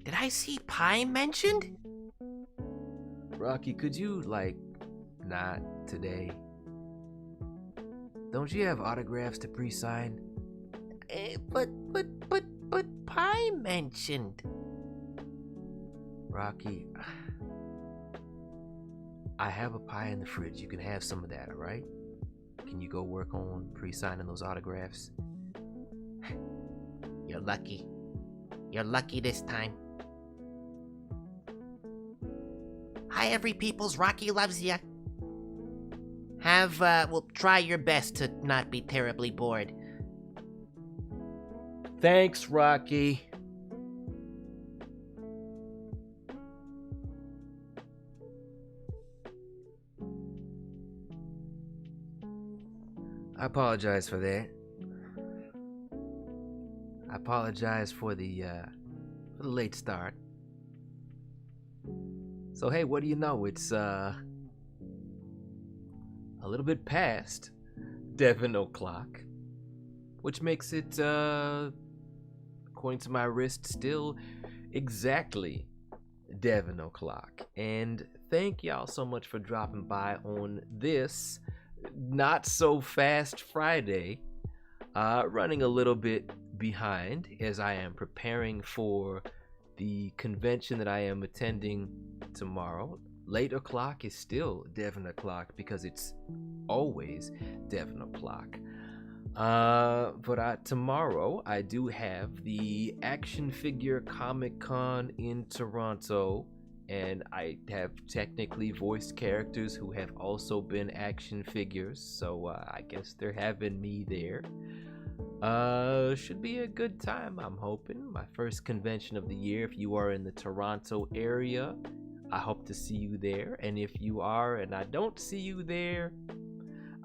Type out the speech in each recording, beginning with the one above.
Did I see pie mentioned? Rocky, could you, not today? Don't you have autographs to pre-sign? But pie mentioned. Rocky, I have a pie in the fridge. You can have some of that, alright? Can you go work on pre-signing those autographs? You're lucky. You're lucky this time. Hi, every peoples. Rocky loves ya. Try your best to not be terribly bored. Thanks, Rocky. I apologize for that. I apologize for the late start. So hey, what do you know? It's a little bit past Devon o'clock, which makes it, according to my wrist, still exactly Devon o'clock. And thank y'all so much for dropping by on this not so fast Friday. Running a little bit behind as I am preparing for the convention that I am attending tomorrow. Late o'clock is still Devon o'clock because it's always Devon o'clock. But tomorrow I do have the Action Figure Comic Con in Toronto, and I have technically voiced characters who have also been action figures, so I guess they're having me there. Should be a good time, I'm hoping. My first convention of the year. If you are in the Toronto area, I hope to see you there. And if you are and I don't see you there,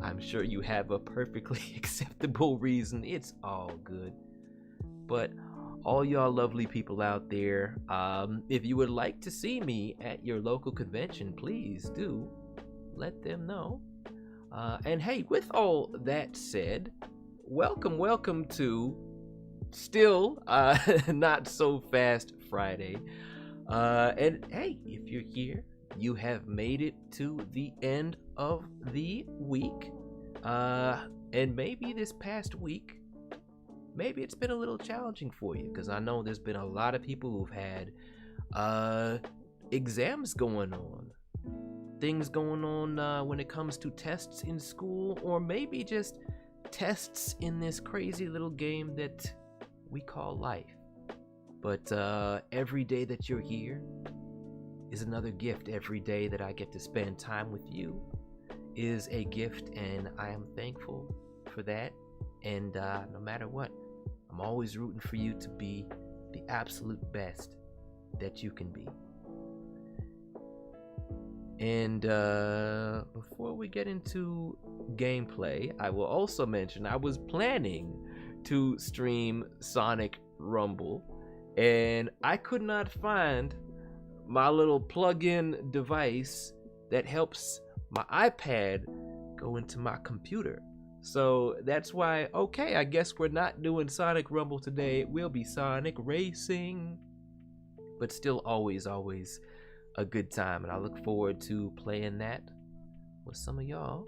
I'm sure you have a perfectly acceptable reason. It's all good. But all y'all lovely people out there, if you would like to see me at your local convention, please do let them know. And hey, with all that said, welcome to still not so fast Friday. And hey, if you're here, you have made it to the end of the week. And maybe this past week, maybe it's been a little challenging for you, because I know there's been a lot of people who've had exams going on, things going on when it comes to tests in school, or maybe just tests in this crazy little game that we call life. But every day that you're here is another gift. Every day that I get to spend time with you is a gift, and I am thankful for that. And no matter what, I'm always rooting for you to be the absolute best that you can be. And before we get into gameplay, I will also mention I was planning to stream Sonic Rumble, and I could not find my little plug-in device that helps my iPad go into my computer. So that's why, okay, I guess we're not doing Sonic Rumble today. It will be Sonic Racing. But still always a good time, and I look forward to playing that with some of y'all.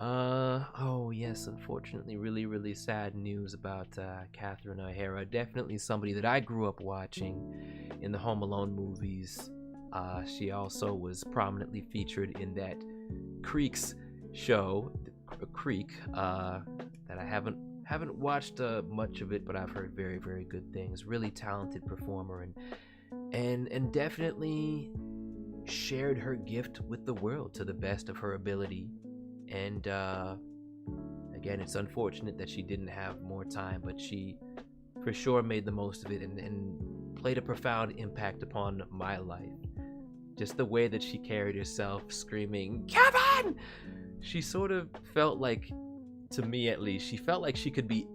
Oh yes, unfortunately, really sad news about Catherine O'Hara. Definitely somebody that I grew up watching in the Home Alone movies. She also was prominently featured in that Creeks show, Creek, that I haven't watched much of it, but I've heard very good things. Really talented performer, and definitely shared her gift with the world to the best of her ability. And again, it's unfortunate that she didn't have more time, but she for sure made the most of it and played a profound impact upon my life. Just the way that she carried herself, screaming, "Kevin!" She sort of felt like, to me at least, she felt like she could be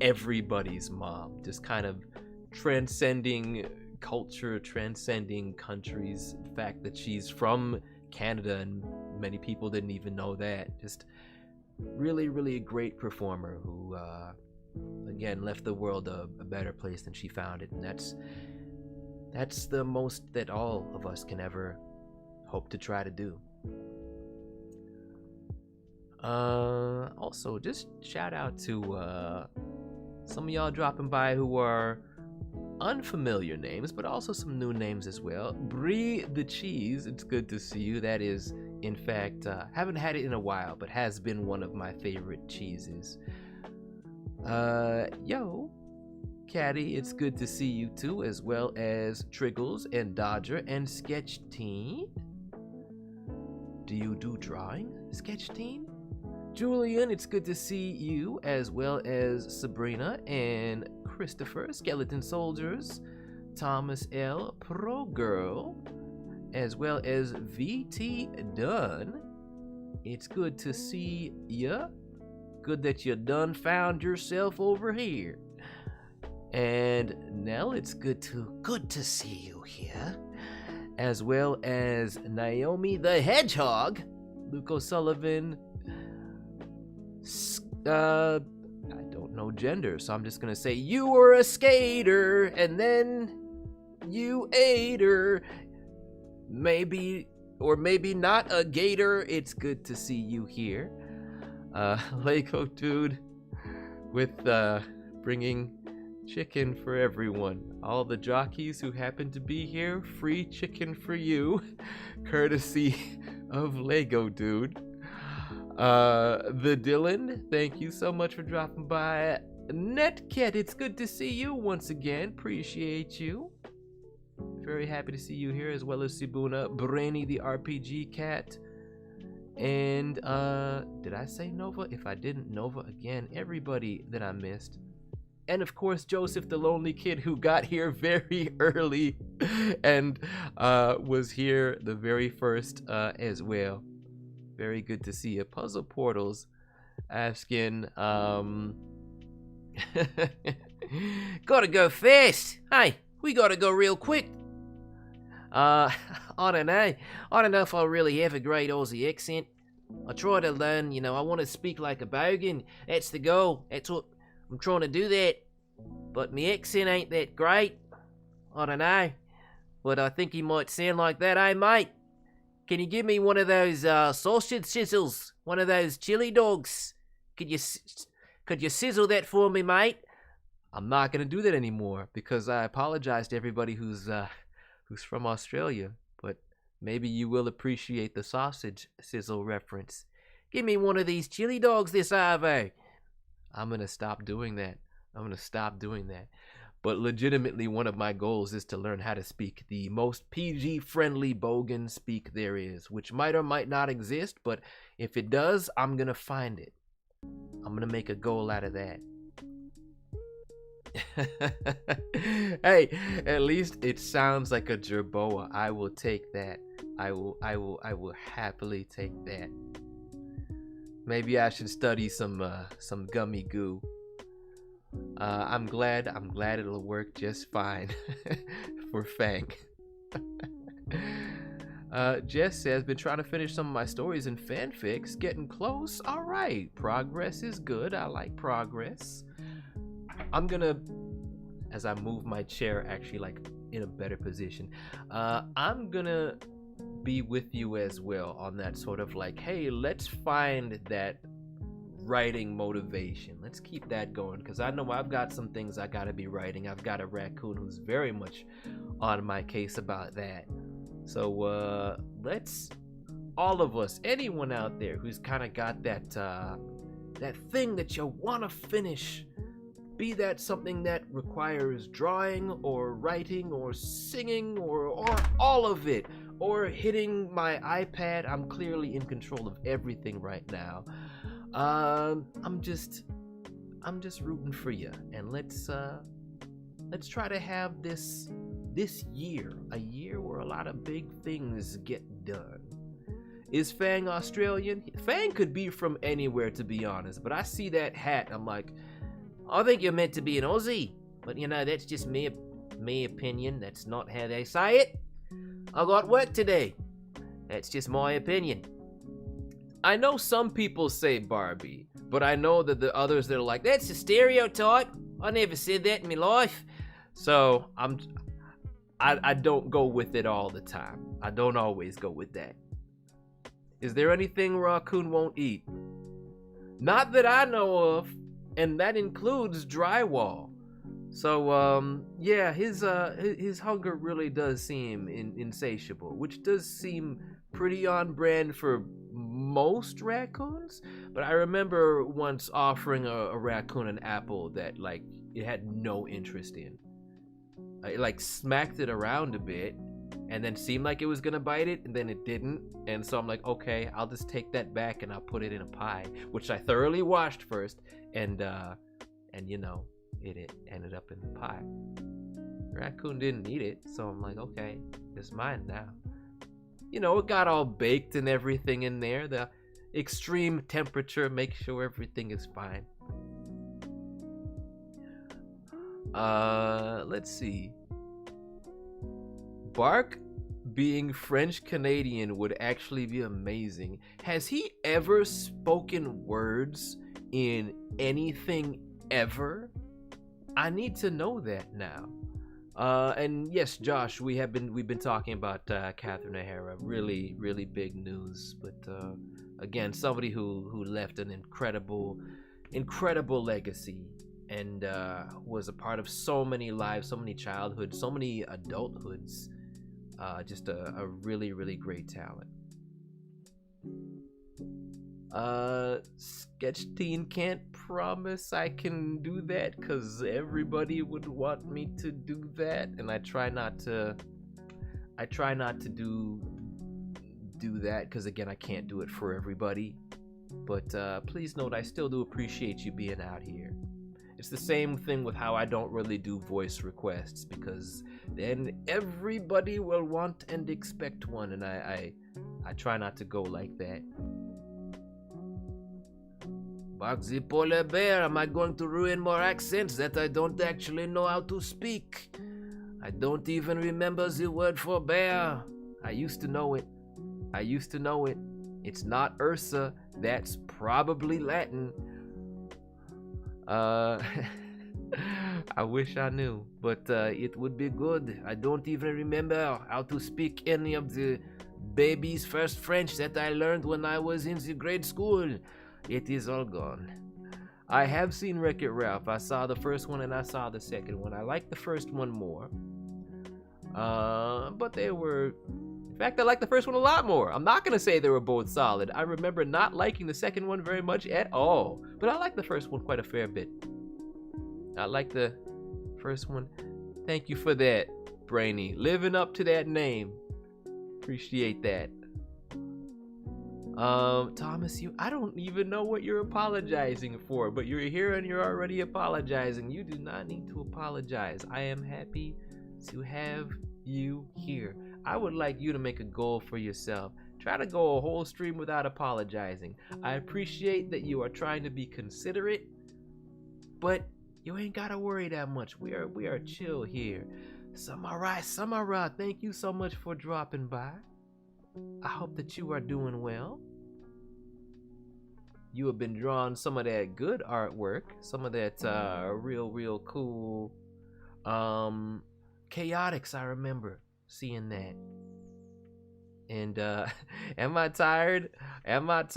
everybody's mom, just kind of transcending culture, transcending countries. The fact that she's from Canada, and many people didn't even know that. Just really a great performer who again left the world a better place than she found it. And that's the most that all of us can ever hope to try to do. Also, just shout out to some of y'all dropping by who are unfamiliar names, but also some new names as well. Brie the Cheese, it's good to see you. That is, in fact, haven't had it in a while, but has been one of my favorite cheeses. Yo, Caddy, it's good to see you too, as well as Triggles and Dodger and Sketch Teen. Do you do drawing, Sketch Teen? Julian, it's good to see you, as well as Sabrina and Christopher, Skeleton Soldiers, Thomas L, Pro Girl, as well as VT Dunn. It's good to see ya. Good that you done found yourself over here. And Nell, it's good to see you here, as well as Naomi the Hedgehog, Luke O'Sullivan. I don't know gender, so I'm just gonna say you were a skater and then you ate her. Maybe or maybe not a gator. It's good to see you here. Lego Dude with bringing chicken for everyone. All the jockeys who happen to be here, free chicken for you, courtesy of Lego Dude. The Dylan, thank you so much for dropping by. Netcat, it's good to see you once again. Appreciate you. Very happy to see you here, as well as Sibuna, Brainy the RPG Cat, and did I say Nova? If I didn't, Nova again. Everybody that I missed. And of course, Joseph the Lonely Kid, who got here very early and was here the very first as well. Very good to see you. Puzzle Portals asking, gotta go fast. Hey, we gotta go real quick. I don't know. I don't know if I really have a great Aussie accent. I try to learn, you know, I want to speak like a bogan. That's the goal. That's what I'm trying to do that. But my accent ain't that great. I don't know. But I think he might sound like that, eh, mate? Can you give me one of those sausage sizzles? One of those chili dogs? Could you sizzle that for me, mate? I'm not gonna do that anymore because I apologize to everybody who's from Australia, but maybe you will appreciate the sausage sizzle reference. Give me one of these chili dogs this Arvo. I'm gonna stop doing that. But legitimately, one of my goals is to learn how to speak the most PG-friendly bogan speak there is, which might or might not exist, but if it does, I'm gonna find it. I'm gonna make a goal out of that. Hey, at least it sounds like a jerboa. I will take that. I will happily take that. Maybe I should study some gummy goo. I'm glad it'll work just fine for Fang. Jess says, been trying to finish some of my stories and fanfics. Getting close. All right. Progress is good. I like progress. I'm gonna, as I move my chair actually like in a better position, I'm gonna be with you as well on that sort of like, hey, let's find that writing motivation. Let's keep that going, because I know I've got some things I gotta be writing. I've got a raccoon who's very much on my case about that. So let's, all of us, anyone out there who's kind of got that that thing that you want to finish, be that something that requires drawing or writing or singing or all of it, or hitting my iPad. I'm clearly in control of everything right now. I'm just rooting for you, and let's try to have this year a year where a lot of big things get done. Is Fang Australian? Fang could be from anywhere, to be honest, but I see that hat, I'm like, I think you're meant to be an Aussie, but you know, that's just me opinion. That's not how they say it. I got work today. That's just my opinion. I know some people say Barbie, but I know that the others that are like, that's a stereotype. I never said that in my life. So I don't go with it all the time. I don't always go with that. Is there anything Raccoon won't eat? Not that I know of. And that includes drywall. So, yeah, his hunger really does seem insatiable, which does seem pretty on brand for most raccoons. But I remember once offering a raccoon an apple that, like, it had no interest in. It, like, smacked it around a bit, and then seemed like it was gonna bite it, and then it didn't. And so I'm like, okay, I'll just take that back and I'll put it in a pie, which I thoroughly washed first. And you know, it ended up in the pie. Raccoon didn't eat it, so I'm like, okay, it's mine now. You know, it got all baked and everything in there. The extreme temperature makes sure everything is fine. Let's see. Bark being French Canadian would actually be amazing. Has he ever spoken words in anything ever? I need to know that now. And yes, Josh, we've been talking about Catherine O'Hara. Really, really big news. But again, somebody who left an incredible legacy, and was a part of so many lives, so many childhoods, so many adulthoods. Just a really, really great talent. Sketch Teen can't promise I can do that, because everybody would want me to do that, and I try not to do that, because again, I can't do it for everybody. But please note, I still do appreciate you being out here. It's the same thing with how I don't really do voice requests, because then everybody will want and expect one, and I try not to go like that. Bark the polar bear, am I going to ruin more accents that I don't actually know how to speak? I don't even remember the word for bear. I used to know it. It's not Ursa. That's probably Latin. I wish I knew, but it would be good. I don't even remember how to speak any of the baby's first French that I learned when I was in the grade school. It is all gone. I have seen Wreck-It Ralph. I saw the first one and I saw the second one. I liked the first one more. But they were... In fact, I liked the first one a lot more. I'm not going to say they were both solid. I remember not liking the second one very much at all. But I liked the first one quite a fair bit. I like the first one. Thank you for that, Brainy. Living up to that name. Appreciate that. Thomas, I don't even know what you're apologizing for, but you're here and you're already apologizing. You do not need to apologize. I am happy to have you here. I would like you to make a goal for yourself. Try to go a whole stream without apologizing. I appreciate that you are trying to be considerate, but you ain't gotta worry that much. We are chill here. Samara, thank you so much for dropping by. I hope that you are doing well. You have been drawing some of that good artwork, some of that real cool chaotics. I remember seeing that. And am I tired? Not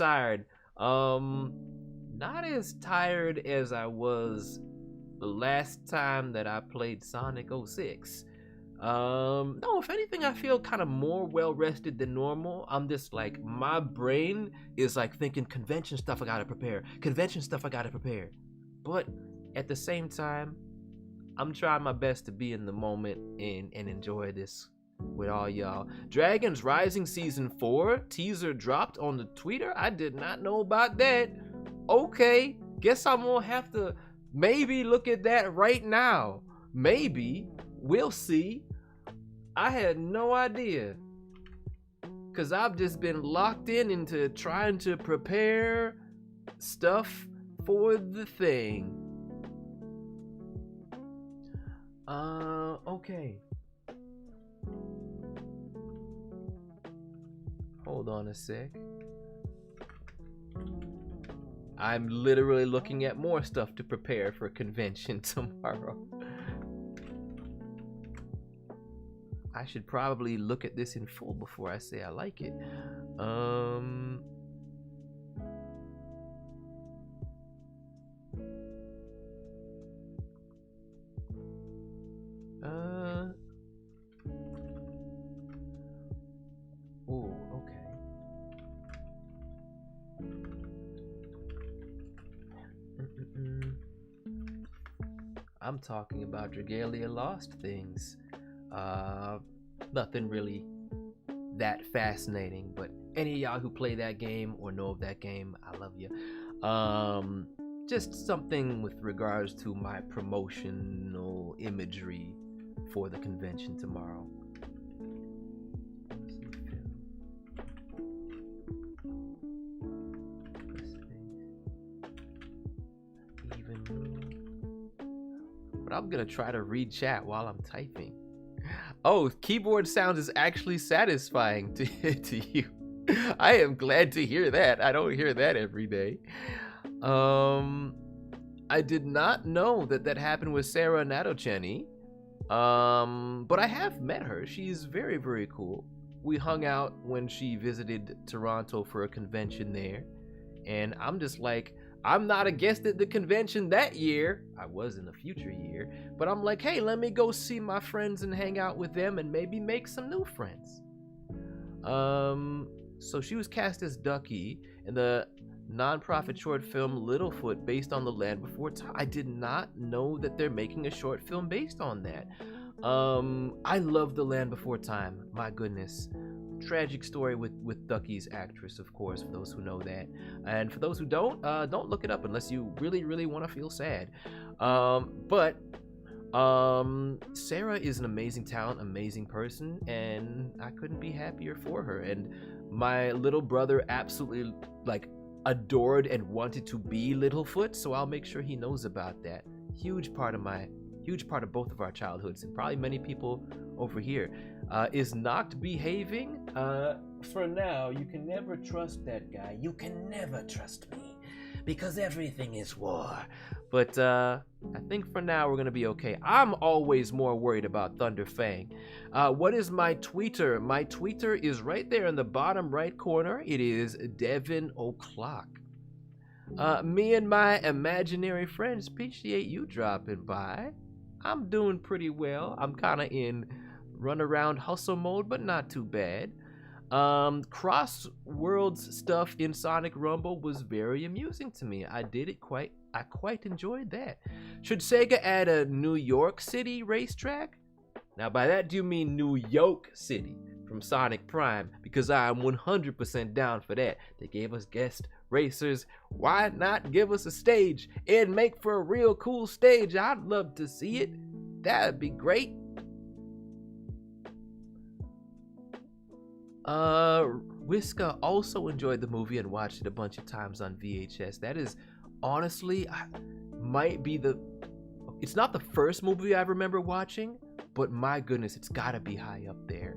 as tired as I was the last time that I played Sonic 06. No, if anything, I feel kind of more well rested than normal. I'm just like, my brain is like thinking convention stuff I gotta prepare. But at the same time, I'm trying my best to be in the moment and enjoy this with all y'all. Dragons Rising Season 4 teaser dropped on the Twitter. I did not know about that. Okay, guess I'm gonna have to maybe look at that right now. Maybe. We'll see. I had no idea. Because I've just been locked into trying to prepare stuff for the thing. Okay. Hold on a sec. I'm literally looking at more stuff to prepare for convention tomorrow. I should probably look at this in full before I say I like it. Oh, okay. I'm talking about Dragalia Lost things. Nothing really that fascinating, but any of y'all who play that game or know of that game, I love you. Just something with regards to my promotional imagery for the convention tomorrow. But I'm gonna try to read chat while I'm typing. Oh, keyboard sounds is actually satisfying to you. I am glad to hear that. I don't hear that every day. I did not know that happened with Sarah Natochenny. But I have met her. She's very, very cool. We hung out when she visited Toronto for a convention there. And I'm just like, I'm not a guest at the convention that year. I was in a future year. But I'm like, hey, let me go see my friends and hang out with them and maybe make some new friends. So she was cast as Ducky in the non-profit short film Littlefoot based on The Land Before Time. I did not know that they're making a short film based on that. I love The Land Before Time. My goodness. Tragic story with Ducky's actress, of course, for those who know that. And for those who don't look it up unless you really, really want to feel sad. But Sarah is an amazing talent, amazing person, and I couldn't be happier for her. And my little brother absolutely adored and wanted to be Littlefoot, so I'll make sure he knows about that. Huge part of both of our childhoods, and probably many people over here. Is Noct behaving? for now, you can never trust that guy. You can never trust me, because everything is war. But I think for now we're gonna be okay. I'm always more worried about Thunder Fang. What is my tweeter? My tweeter is right there in the bottom right corner. It is Devin O'Clock. Me and my imaginary friends appreciate you dropping by. I'm doing pretty well. I'm kind of in run around hustle mode, but not too bad. Cross worlds stuff in Sonic Rumble was very amusing to me. I quite enjoyed that. Should Sega add a New York City racetrack? Now by that do you mean New York City from Sonic Prime? Because I am 100% down for that. They gave us guest racers. Why not give us a stage and make for a real cool stage? I'd love to see it. That'd be great. Whiska also enjoyed the movie and watched it a bunch of times on VHS. That is honestly might be it's not the first movie I remember watching, but my goodness, it's gotta be high up there.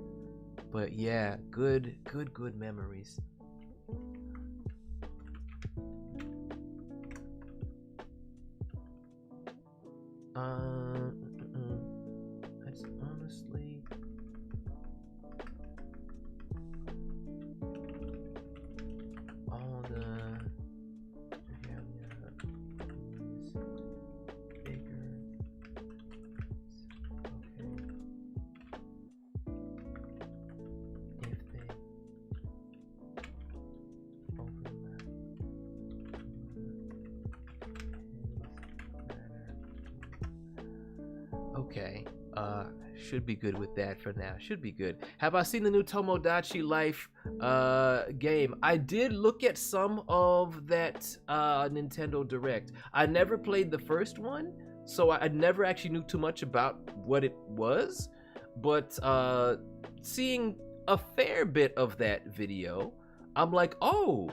But yeah, good memories. That's honestly all the is bigger. Okay. If they overlap. Okay, should be good with that for now. Should be good. Have I seen the new Tomodachi Life game? I did look at some of that Nintendo Direct. I never played the first one, so I never actually knew too much about what it was. But seeing a fair bit of that video, I'm like, oh,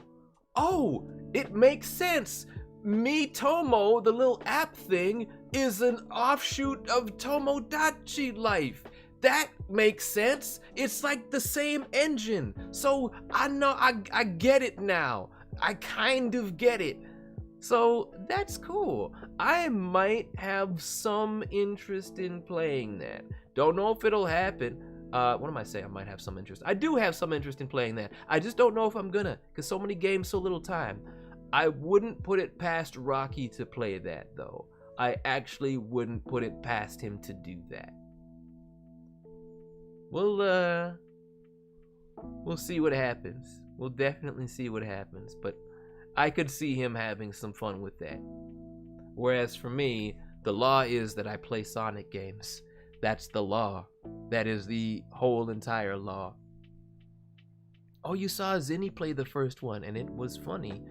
it makes sense. Miitomo, the little app thing, is an offshoot of Tomodachi Life. That makes sense. It's like the same engine. So I know, I get it now. I kind of get it. So that's cool. I might have some interest in playing that. Don't know if it'll happen. What am I saying? I might have some interest. I do have some interest in playing that. I just don't know if I'm gonna, because so many games, so little time. I wouldn't put it past Rocky to play that, though. I actually wouldn't put it past him to do that. We'll see what happens. We'll definitely see what happens, but I could see him having some fun with that. Whereas for me, the law is that I play Sonic games. That's the law. That is the whole entire law. Oh, you saw Zinni play the first one, and it was funny.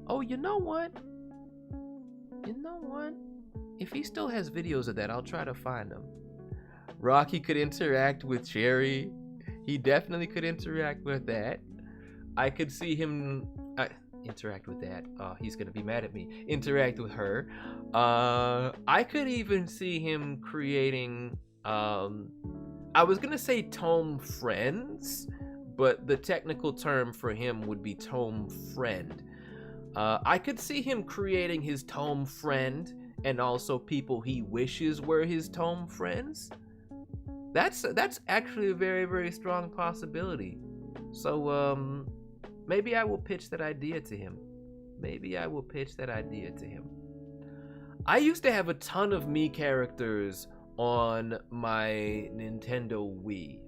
Oh, you know what? If he still has videos of that, I'll try to find them. Rocky could interact with Cherry. He definitely could interact with that. I could see him interact with that. Oh, he's gonna be mad at me. Interact with her. I could even see him creating, I was gonna say tome friends, but the technical term for him would be tome friend. I could see him creating his tome friend and also people he wishes were his tome friends. That's actually a very, very strong possibility. So maybe I will pitch that idea to him. I used to have a ton of Mii characters on my Nintendo Wii.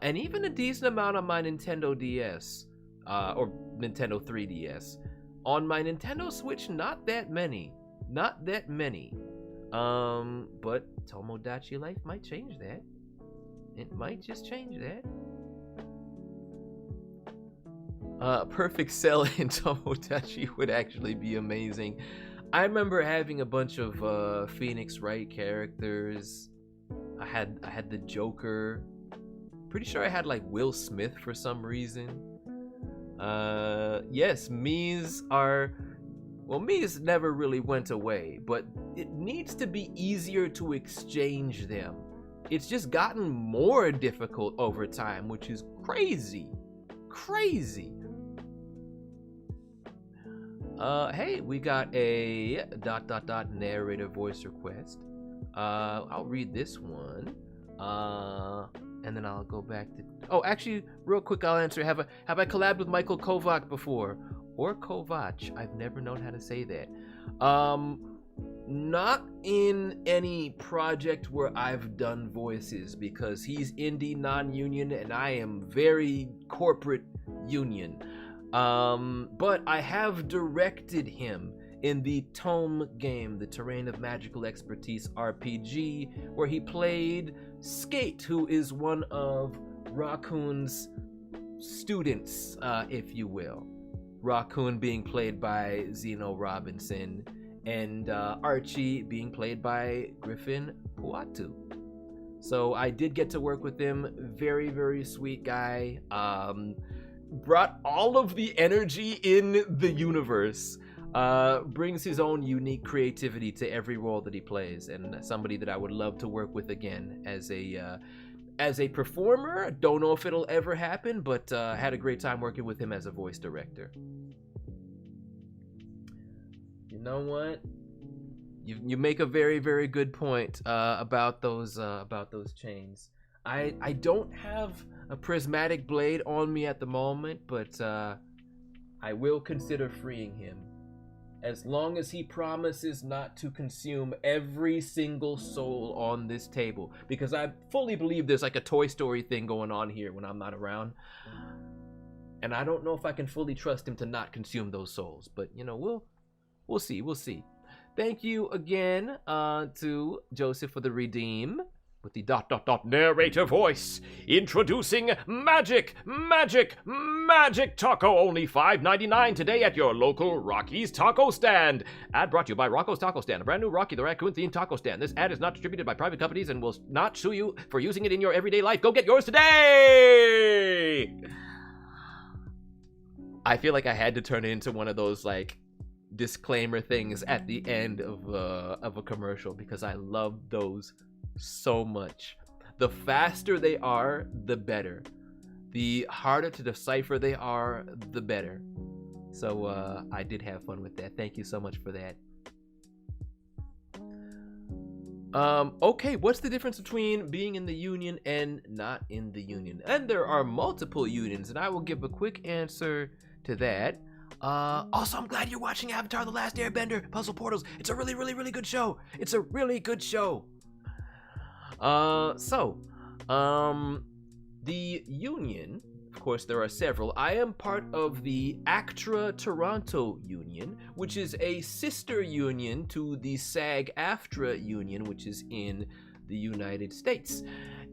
And even a decent amount on my Nintendo DS. Or Nintendo 3DS. On my Nintendo Switch, not that many. But Tomodachi Life might change that. It might just change that. Perfect Cell in Tomodachi would actually be amazing. I remember having a bunch of Phoenix Wright characters. I had the Joker. Pretty sure I had like Will Smith for some reason. Yes, Mii's never really went away, but it needs to be easier to exchange them. It's just gotten more difficult over time, which is crazy. Crazy. Hey, we got a ... narrator voice request. I'll read this one. And then I'll go back to... Oh, actually, real quick, I'll answer. Have I collabed with Michael Kovac before? Or Kovac? I've never known how to say that. Not in any project where I've done voices, because he's indie non-union and I am very corporate union. But I have directed him in the Tome game, the Terrain of Magical Expertise RPG, where he played Skate, who is one of Raccoon's students, if you will. Raccoon being played by Zeno Robinson, and Archie being played by Griffin Puatu. So I did get to work with him. Very, very sweet guy. Brought all of the energy in the universe. Brings his own unique creativity to every role that he plays, and somebody that I would love to work with again as a performer. Don't know if it'll ever happen, but had a great time working with him as a voice director. You know what? You make a very, very good point about those chains. I don't have a prismatic blade on me at the moment, but I will consider freeing him, as long as he promises not to consume every single soul on this table, because I fully believe there's like a Toy Story thing going on here when I'm not around, and I don't know if I can fully trust him to not consume those souls. But you know, we'll see. Thank you again to Joseph for the redeem with the ... narrator voice, introducing Magic Taco, only $5.99 today at your local Rocky's Taco Stand. Ad brought to you by Rocco's Taco Stand, a brand new Rocky the Raccoon themed taco stand. This ad is not distributed by private companies and will not sue you for using it in your everyday life. Go get yours today! I feel like I had to turn it into one of those like disclaimer things at the end of a commercial, because I love those so much. The faster they are, the better. The harder to decipher they are, the better. So I did have fun with that. Thank you so much for that. Okay, what's the difference between being in the union and not in the union? And there are multiple unions, and I will give a quick answer to that. Also, I'm glad you're watching Avatar: The Last Airbender, Puzzle Portals. It's a really, really, really good show. It's a really good show. The union, of course, there are several. I am part of the ACTRA Toronto Union, which is a sister union to the SAG-AFTRA Union, which is in the United States.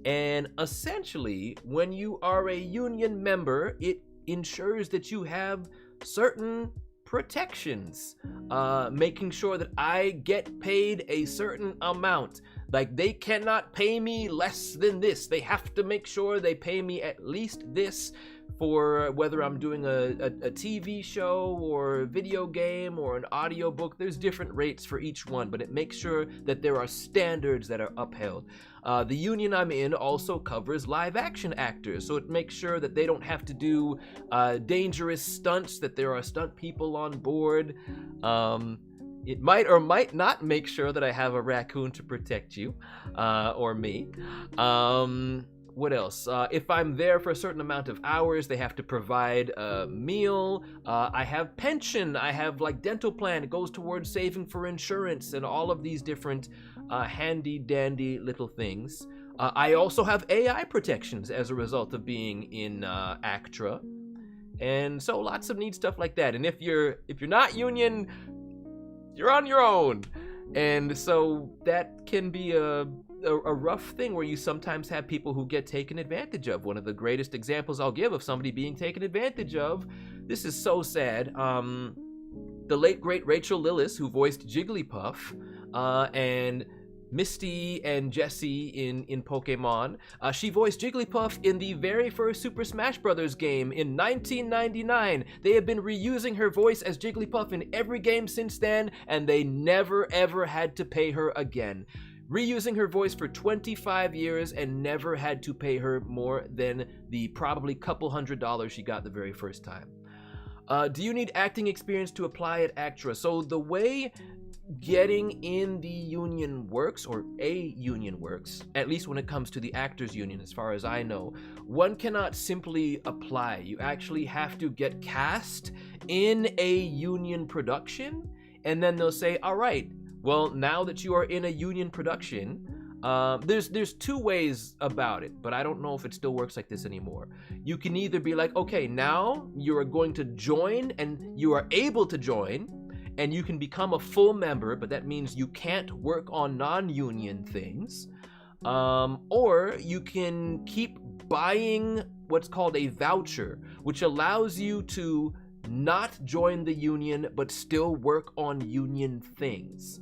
And essentially, when you are a union member, it ensures that you have certain protections, making sure that I get paid a certain amount. Like, they cannot pay me less than this. They have to make sure they pay me at least this for whether I'm doing a TV show or a video game or an audiobook. There's different rates for each one, but it makes sure that there are standards that are upheld. The union I'm in also covers live action actors, so it makes sure that they don't have to do dangerous stunts, that there are stunt people on board. It might or might not make sure that I have a raccoon to protect you, or me. What else? If I'm there for a certain amount of hours, they have to provide a meal. I have pension. I have like dental plan. It goes towards saving for insurance and all of these different handy dandy little things. I also have AI protections as a result of being in ACTRA, and so lots of neat stuff like that. And if you're not union, you're on your own. And so that can be a rough thing where you sometimes have people who get taken advantage of. One of the greatest examples I'll give of somebody being taken advantage of, this is so sad, the late great Rachel Lillis, who voiced Jigglypuff, and Misty and Jessie in Pokemon. She voiced Jigglypuff in the very first Super Smash Bros. Game in 1999. They have been reusing her voice as Jigglypuff in every game since then, and they never ever had to pay her again. reusing her voice for 25 years and never had to pay her more than the probably couple $100 she got the very first time. Do you need acting experience to apply at ACTRA? So the way getting in the union works, or a union works, at least when it comes to the actors union, as far as I know, one cannot simply apply. You actually have to get cast in a union production, and then they'll say, all right, well, now that you are in a union production, there's two ways about it, but I don't know if it still works like this anymore. You can either be like, okay, now you are going to join, and you are able to join, and you can become a full member, but that means you can't work on non-union things. Or you can keep buying what's called a voucher, which allows you to not join the union, but still work on union things.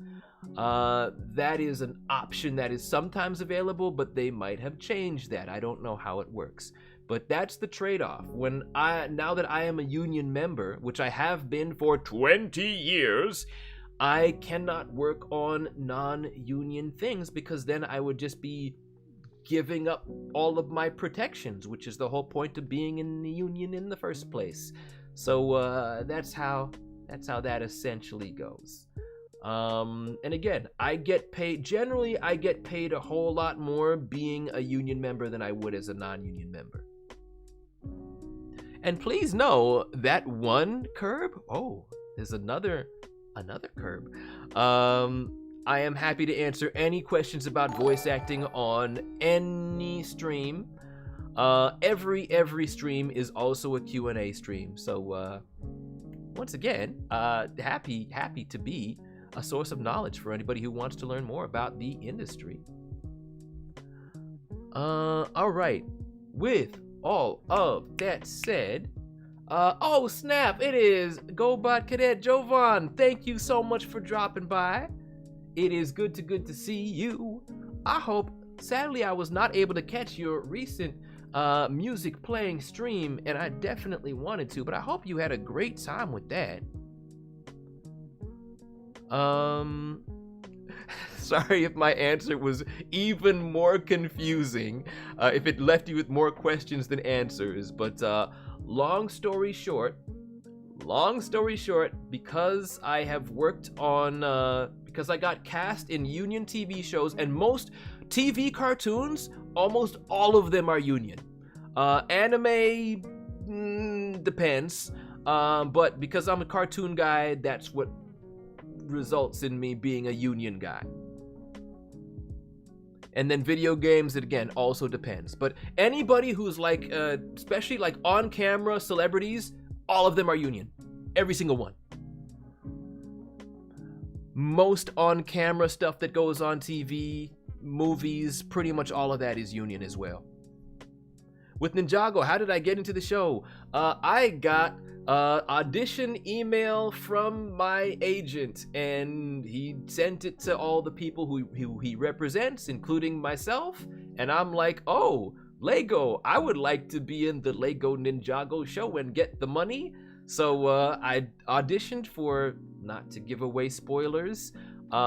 That is an option that is sometimes available, but they might have changed that. I don't know how it works. But that's the trade-off. Now that I am a union member, which I have been for 20 years, I cannot work on non-union things, because then I would just be giving up all of my protections, which is the whole point of being in the union in the first place. So that's how that essentially goes. And again, I get paid a whole lot more being a union member than I would as a non-union member. And please know that one curb, there's another curb. I am happy to answer any questions about voice acting on any stream. Every stream is also a Q&A stream. So once again, happy to be a source of knowledge for anybody who wants to learn more about the industry. All right. With all of that said, oh snap, it is GoBot Cadet Jovan. Thank you so much for dropping by. It is good to see you. Sadly I was not able to catch your recent music playing stream, and I definitely wanted to, but I hope you had a great time with that. Sorry if my answer was even more confusing, if it left you with more questions than answers, but long story short, because I have worked on, because I got cast in union TV shows, and most TV cartoons, almost all of them are union. Anime, depends, but because I'm a cartoon guy, that's what results in me being a union guy. And then video games, it again also depends. But anybody who's like, especially like on camera celebrities, all of them are union. Every single one. Most on camera stuff that goes on TV, movies, pretty much all of that is union as well. With Ninjago, how did I get into the show? I got audition email from my agent, and he sent it to all the people who he represents, including myself, and I'm like, oh, Lego, I would like to be in the Lego Ninjago show and get the money. So I auditioned for, not to give away spoilers, I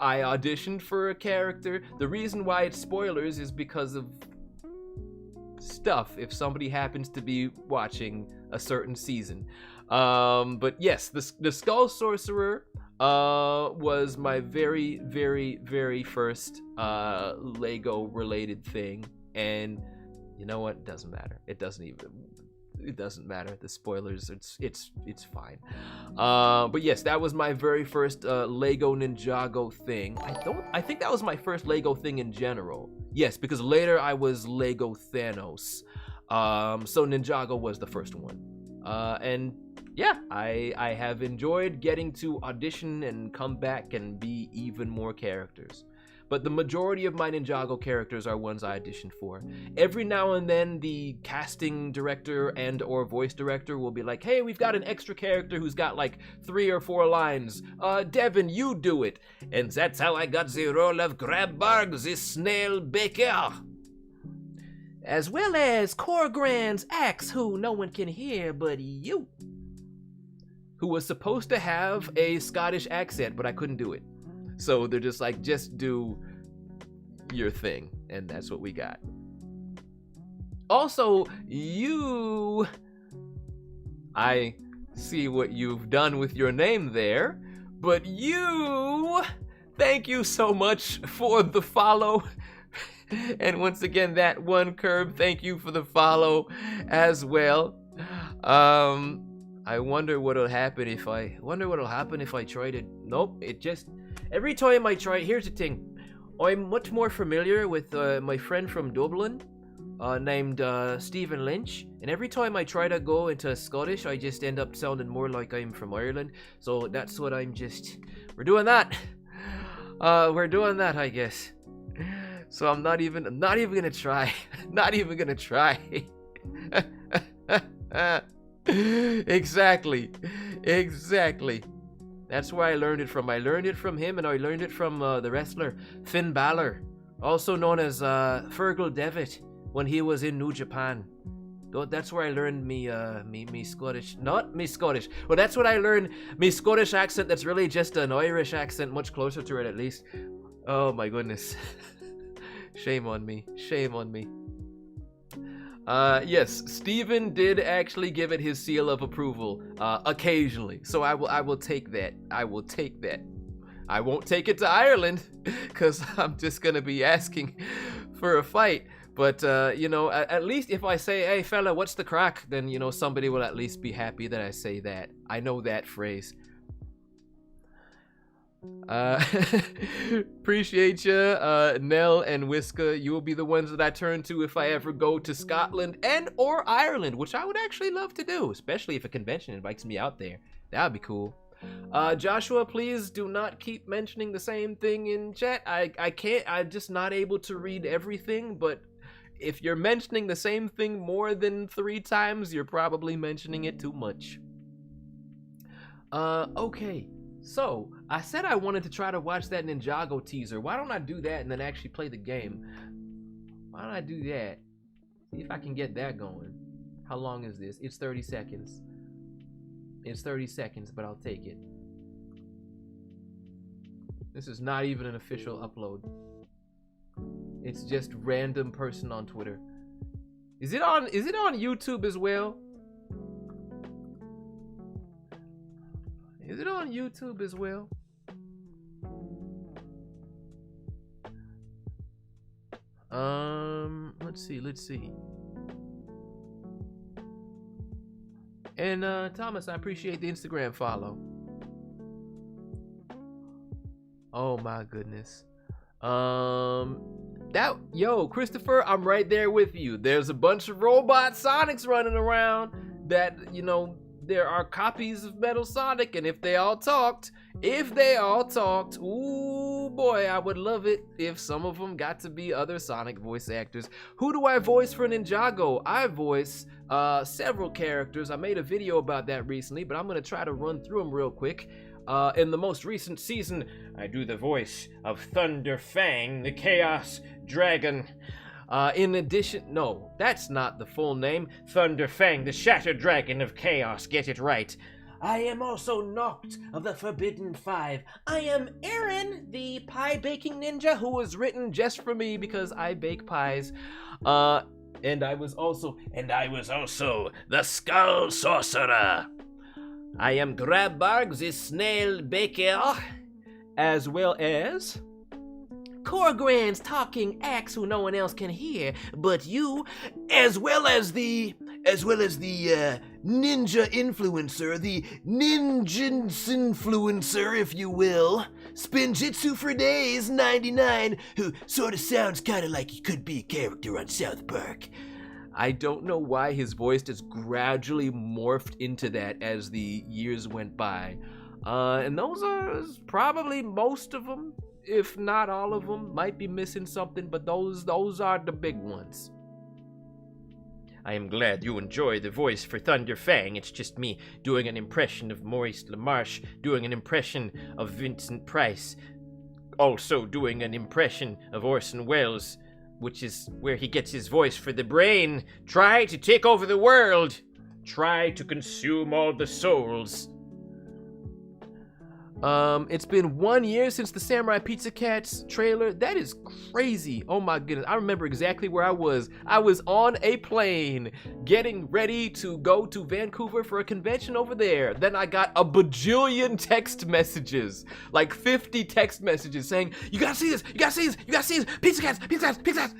auditioned for a character. The reason why it's spoilers is because of stuff if somebody happens to be watching a certain season. But yes, the Skull Sorcerer was my very, very, very first Lego related thing, and you know what? It doesn't matter. It doesn't matter. The spoilers, it's fine. But yes, that was my very first Lego Ninjago thing. I think that was my first Lego thing in general. Yes, because later I was Lego Thanos. So Ninjago was the first one. And yeah, I have enjoyed getting to audition and come back and be even more characters. But the majority of my Ninjago characters are ones I auditioned for. Every now and then, the casting director and or voice director will be like, hey, we've got an extra character who's got like 3 or 4 lines. Devin, you do it. And that's how I got the role of Grabbarg, the Snail Baker. As well as Corgrand's axe, who no one can hear but you. Who was supposed to have a Scottish accent, but I couldn't do it. So they're just like, just do your thing. And that's what we got. Also, I see what you've done with your name there, but thank you so much for the follow. And once again, that one Curb, thank you for the follow as well. I wonder what'll happen if I try to, nope, it just, every time I try, here's the thing, I'm much more familiar with my friend from Dublin, named Stephen Lynch, and every time I try to go into Scottish, I just end up sounding more like I'm from Ireland, so that's what we're doing that, I guess. So I'm not even gonna try, not even gonna try. Exactly. That's where I learned it from. I learned it from him, and I learned it from the wrestler Finn Balor, also known as Fergal Devitt, when he was in New Japan. That's where I learned me Scottish. Not me Scottish. Well, that's what I learned. Me Scottish accent that's really just an Irish accent, much closer to it at least. Oh my goodness. Shame on me. Yes, Steven did actually give it his seal of approval, occasionally. So I will take that. I won't take it to Ireland, because I'm just gonna be asking for a fight. But, at least if I say, hey fella, what's the crack? Then, somebody will at least be happy that I say that. I know that phrase. Appreciate you, Nell and Whiska. You will be the ones that I turn to if I ever go to Scotland and or Ireland, which I would actually love to do, especially if a convention invites me out there. That would be cool. Joshua, please do not keep mentioning the same thing in chat. I can't, I'm just not able to read everything, but if you're mentioning the same thing more than 3 times, you're probably mentioning it too much. Okay. So, I said I wanted to try to watch that Ninjago teaser. Why don't I do that and then actually play the game? Why don't I do that? See if I can get that going. How long is this? It's 30 seconds. It's 30 seconds, but I'll take it. This is not even an official upload. It's just random person on Twitter. Is it on YouTube as well? Is it on YouTube as well? Let's see. And Thomas, I appreciate the Instagram follow. Oh my goodness. Christopher, I'm right there with you. There's a bunch of robot Sonics running around that, there are copies of Metal Sonic, and if they all talked, ooh boy, I would love it if some of them got to be other Sonic voice actors. Who do I voice for Ninjago? I voice several characters. I made a video about that recently, but I'm gonna try to run through them real quick. In the most recent season, I do the voice of Thunder Fang, the Chaos Dragon. In addition, no, that's not the full name. Thunder Fang, the Shattered Dragon of Chaos, get it right. I am also Noct of the Forbidden Five. I am Aaron, the pie baking ninja, who was written just for me because I bake pies. And I was also the Skull Sorcerer. I am Grabbarg, the Snail Baker, as well as Corgrand's talking axe who no one else can hear but you, as well as the ninja influencer, the ninja-influencer, if you will, Spinjitzu for Days 99, who sort of sounds kind of like he could be a character on South Park. I don't know why his voice just gradually morphed into that as the years went by. And those are probably most of them, if not all of them. Might be missing something, but those are the big ones. I am glad you enjoy the voice for Thunder Fang. It's just me doing an impression of Maurice LaMarche, doing an impression of Vincent Price, also doing an impression of Orson Welles, which is where he gets his voice for the brain. Try to take over the world. Try to consume all the souls. It's been 1 year since the Samurai Pizza Cats trailer. That is crazy. Oh my goodness. I remember exactly where I was. I was on a plane getting ready to go to Vancouver for a convention over there. Then I got a bajillion text messages, like 50 text messages saying, you gotta see this, you gotta see this, you gotta see this, Pizza Cats, Pizza Cats, Pizza Cats.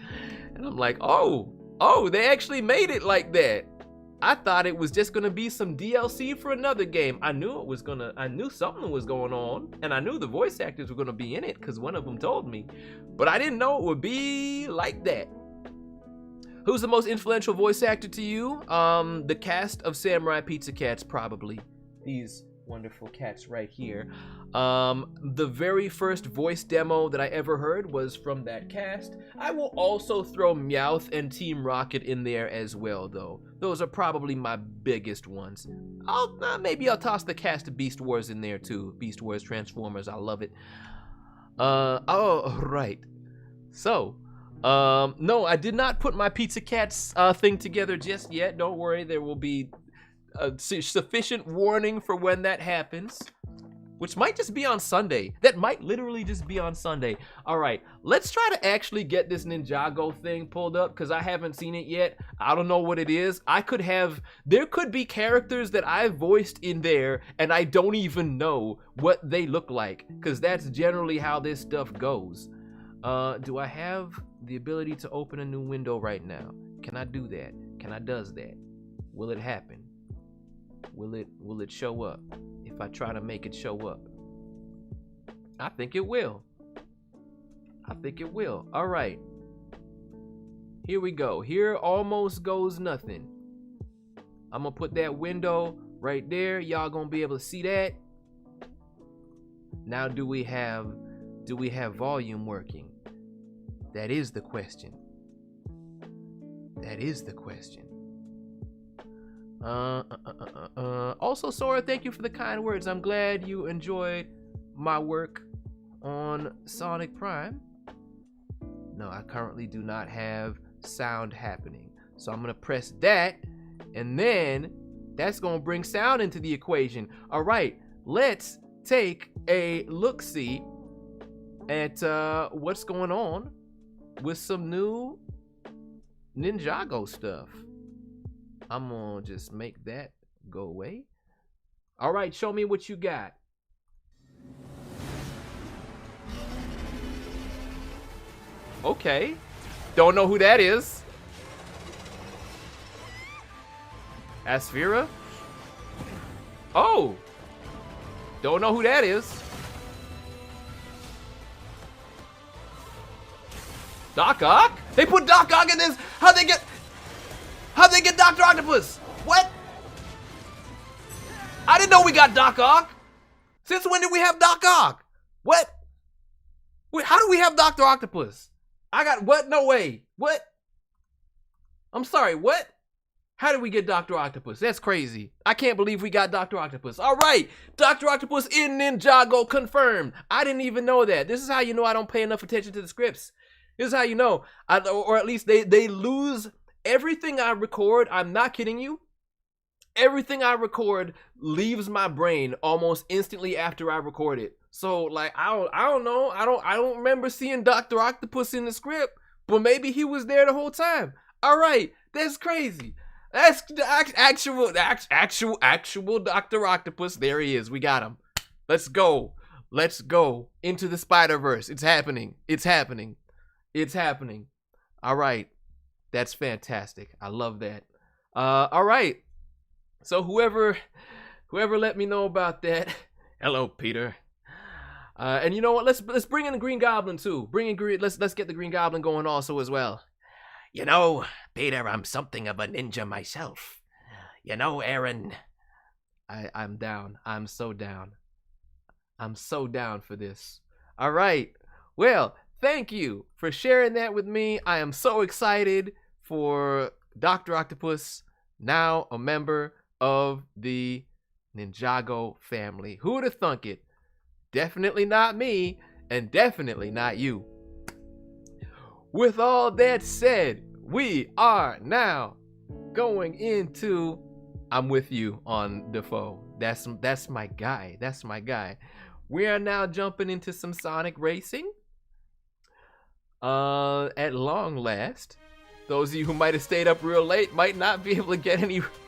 And I'm like, oh, they actually made it like that. I thought it was just gonna be some DLC for another game. I knew something was going on, and I knew the voice actors were gonna be in it because one of them told me, but I didn't know it would be like that. Who's the most influential voice actor to you? The cast of Samurai Pizza Cats, probably. These wonderful cats right here. The very first voice demo that I ever heard was from that cast. I will also throw Meowth and Team Rocket in there as well, though. Those are probably my biggest ones. Maybe I'll toss the cast of Beast Wars in there too. Beast Wars, Transformers, I love it. Oh, right. So, no, I did not put my Pizza Cats thing together just yet. Don't worry, there will be a sufficient warning for when that happens, which might just be on Sunday. That might literally just be on Sunday. All right, let's try to actually get this Ninjago thing pulled up because I haven't seen it yet. I don't know what it is. There could be characters that I've voiced in there and I don't even know what they look like, because that's generally how this stuff goes. Do I have the ability to open a new window right now? Can I do that? Can I does that? Will it happen? Will it show up if I try to make it show up? I think it will. I think it will. All right. Here we go. Here almost goes nothing. I'm gonna put that window right there. Y'all gonna be able to see that. Now, do we have volume working? That is the question. That is the question. Also, Sora, thank you for the kind words. I'm glad you enjoyed my work on Sonic Prime. No, I currently do not have sound happening. So I'm gonna press that, and then that's gonna bring sound into the equation. All right, let's take a look-see at what's going on with some new Ninjago stuff. I'm gonna just make that go away. All right, show me what you got. Okay, don't know who that is. Asphera? Oh, don't know who that is. Doc Ock? They put Doc Ock in this. How'd they get Dr. Octopus? What? I didn't know we got Doc Ock. Since when did we have Doc Ock? What? Wait, how do we have Dr. Octopus? I got what? No way. What? I'm sorry, what? How did we get Dr. Octopus? That's crazy. I can't believe we got Dr. Octopus. All right, Dr. Octopus in Ninjago confirmed. I didn't even know that. This is how you know I don't pay enough attention to the scripts. This is how you know, or at least they lose everything I record. I'm not kidding you. Everything I record leaves my brain almost instantly after I record it. So like I don't know. I don't remember seeing Dr. Octopus in the script, but maybe he was there the whole time. All right, that's crazy. That's the actual Dr. Octopus. There he is. We got him. Let's go. Let's go into the Spider-Verse. It's happening. It's happening. It's happening. All right. That's fantastic. I love that. All right. So whoever let me know about that. Hello, Peter. And you know what? Let's bring in the Green Goblin too. Let's get the Green Goblin going also as well. You know, Peter, I'm something of a ninja myself. You know, Aaron. I'm down. I'm so down. I'm so down for this. All right. Well, thank you for sharing that with me. I am so excited for Dr. Octopus, now a member of the Ninjago family. Who would have thunk it? Definitely not me, and definitely not you. With all that said, we are now going into I'm with you on Defoe. That's my guy. That's my guy. We are now jumping into some Sonic racing. At long last. Those of you who might have stayed up real late might not be able to get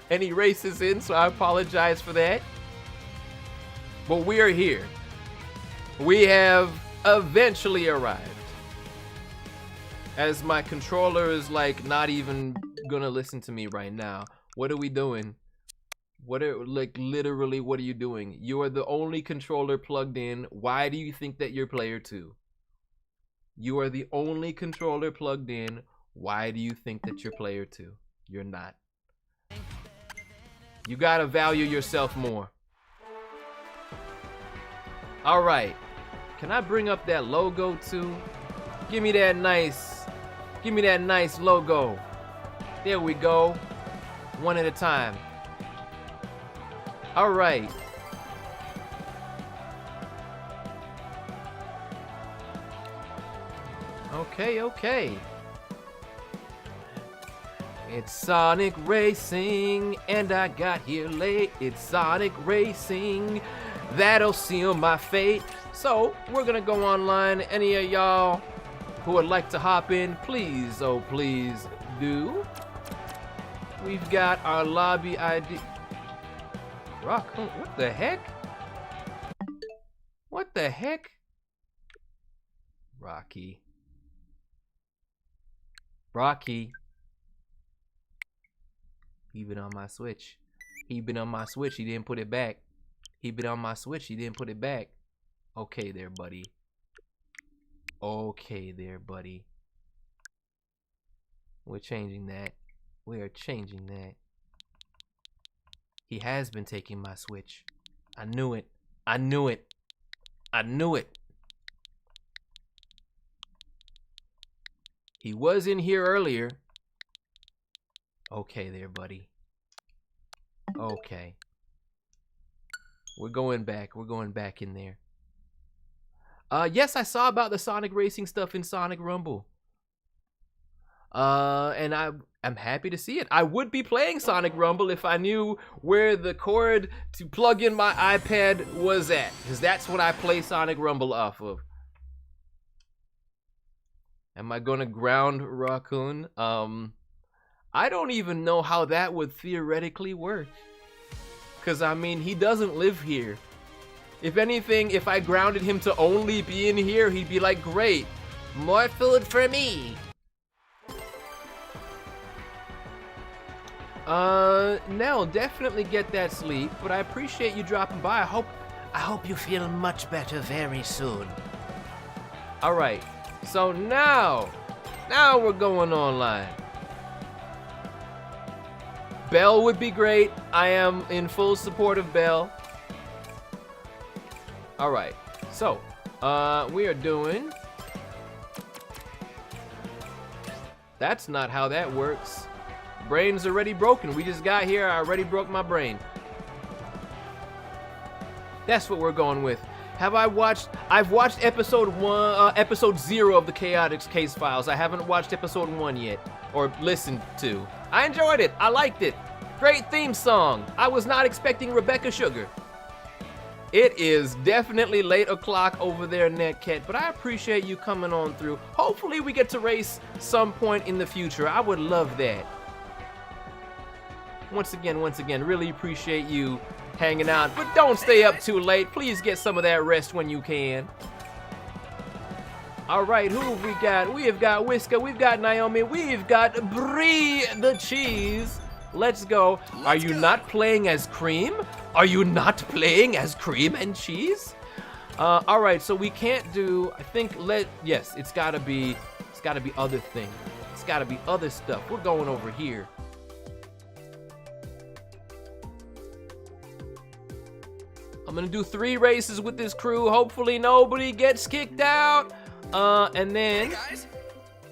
any races in, so I apologize for that. But we are here. We have eventually arrived. As my controller is like not even gonna listen to me right now. What are we doing? Literally, what are you doing? You are the only controller plugged in. Why do you think that you're player 2? You are the only controller plugged in. Why do you think that you're player 2? You're not. You gotta value yourself more. All right. Can I bring up that logo too? Give me that nice logo. There we go. One at a time. All right. Okay. It's Sonic Racing, and I got here late. It's Sonic Racing, that'll seal my fate. So, we're gonna go online. Any of y'all who would like to hop in, please, oh please do. We've got our lobby ID. Raccoon, what the heck? What the heck? Rocky. He been on my Switch. He been on my Switch. He didn't put it back. He been on my Switch. He didn't put it back. Okay there, buddy. Okay there, buddy. We're changing that. We are changing that. He has been taking my Switch. I knew it. I knew it. I knew it. He was in here earlier. Okay there, buddy. Okay. We're going back. We're going back in there. Yes, I saw about the Sonic Racing stuff in Sonic Rumble. And I'm happy to see it. I would be playing Sonic Rumble if I knew where the cord to plug in my iPad was at, because that's what I play Sonic Rumble off of. Am I gonna ground Raccoon? I don't even know how that would theoretically work. Because, I mean, he doesn't live here. If anything, if I grounded him to only be in here, he'd be like, great, more food for me. Nell, definitely get that sleep, but I appreciate you dropping by. I hope you feel much better very soon. Alright, so now we're going online. Bell would be great. I am in full support of Bell. Alright, so, we are doing... That's not how that works. Brain's already broken. We just got here, I already broke my brain. That's what we're going with. I've watched episode 0 of the Chaotix Case Files. I haven't watched episode 1 yet, or listened to. I enjoyed it. I liked it. Great theme song. I was not expecting Rebecca Sugar. It is definitely late o'clock over there, Netcat, but I appreciate you coming on through. Hopefully we get to race some point in the future. I would love that. Once again, really appreciate you hanging out, but don't stay up too late. Please get some of that rest when you can. All right, who have we got? We have got Whisker, we've got Naomi, we've got Brie the Cheese. Let's go. Are you not playing as Cream? Are you not playing as Cream and Cheese? All right, so we can't do, I think, yes, it's gotta be other thing. It's gotta be other stuff. We're going over here. I'm gonna do 3 races with this crew. Hopefully nobody gets kicked out. And then, hey guys.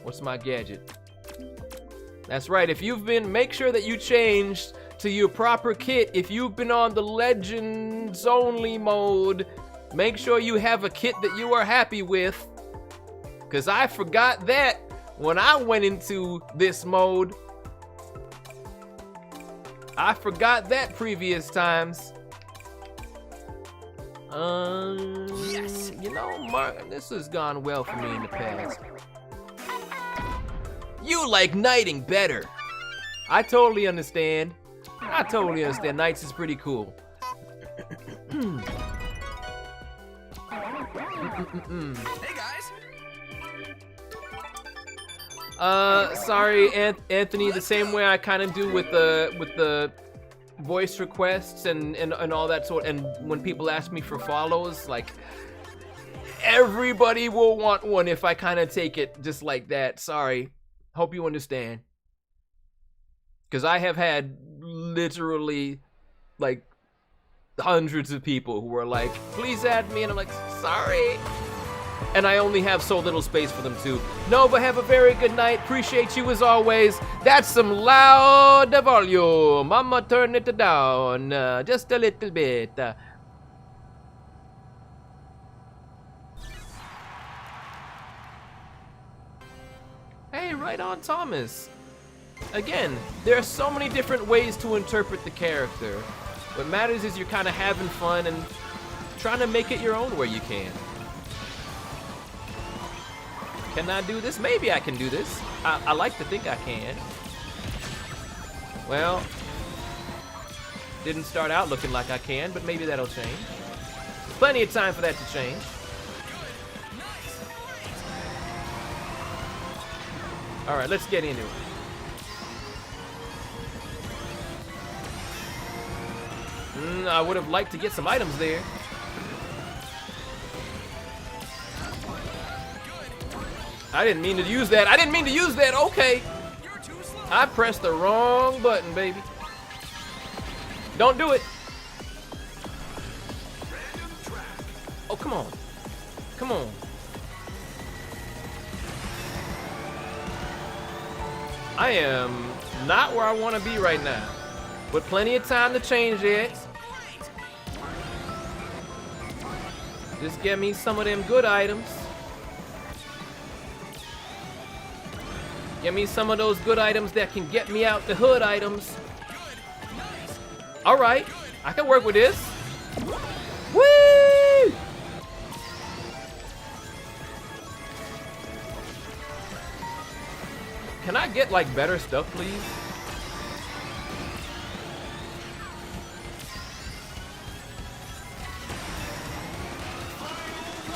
What's my gadget? That's right, make sure that you changed to your proper kit. If you've been on the Legends only mode, make sure you have a kit that you are happy with. Cause I forgot that when I went into this mode. I forgot that previous times. Yes. You know, Mark, this has gone well for me in the past. You like knighting better. I totally understand. I totally understand. Knights is pretty cool. Hey guys. Sorry, Anthony. The same way I kind of do with the voice requests and all that sort. And when people ask me for follows, like everybody will want one if I kind of take it just like that. Sorry. Hope you understand. Because I have had literally like hundreds of people who are like, please add me, and I'm like, sorry. And I only have so little space for them too. Nova, have a very good night. Appreciate you as always. That's some loud volume. I'ma turn it down just a little bit. Hey, right on, Thomas. Again, there are so many different ways to interpret the character. What matters is you're kind of having fun and trying to make it your own where you can. Can I do this? Maybe I can do this. I like to think I can. Well, didn't start out looking like I can, but maybe that'll change. Plenty of time for that to change. All right, let's get into it. I would have liked to get some items there. I didn't mean to use that. I didn't mean to use that. Okay. I pressed the wrong button, baby. Don't do it. Oh, come on. Come on. I am not where I want to be right now. With plenty of time to change it. Just get me some of them good items. Get me some of those good items that can get me out the hood items. All right, I can work with this. Woo! Can I get like better stuff, please?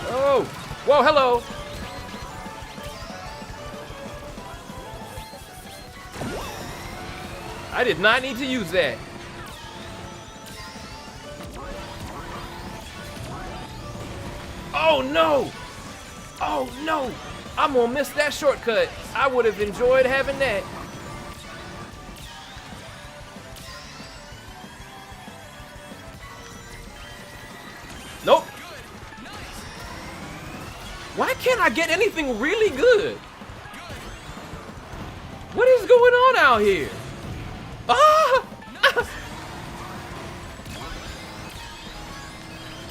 Oh, whoa, hello. I did not need to use that. Oh no! Oh no! I'm gonna miss that shortcut. I would have enjoyed having that. Nope. Why can't I get anything really good? What is going on out here? Ah!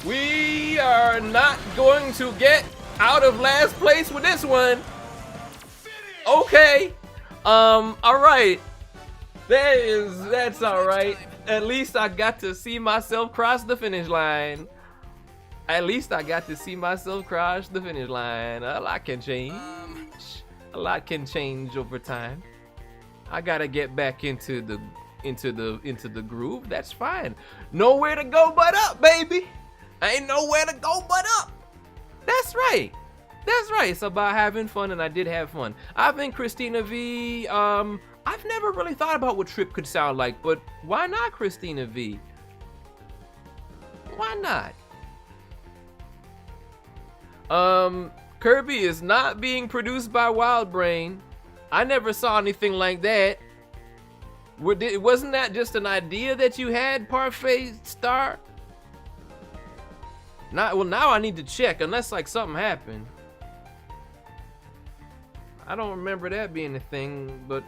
We are not going to get out of last place with this one. Okay. All right. That's all right. At least I got to see myself cross the finish line. At least I got to see myself cross the finish line. A lot can change. A lot can change over time. I gotta get back into the groove. That's fine. Nowhere to go but up, baby. Ain't nowhere to go but up. That's right. That's right. It's about having fun, and I did have fun. I think Christina V. I've never really thought about what Trip could sound like, but why not Christina V? Why not? Kirby is not being produced by WildBrain. I never saw anything like that. Wasn't that just an idea that you had, Parfait Star? Well, now I need to check, unless like something happened. I don't remember that being a thing, but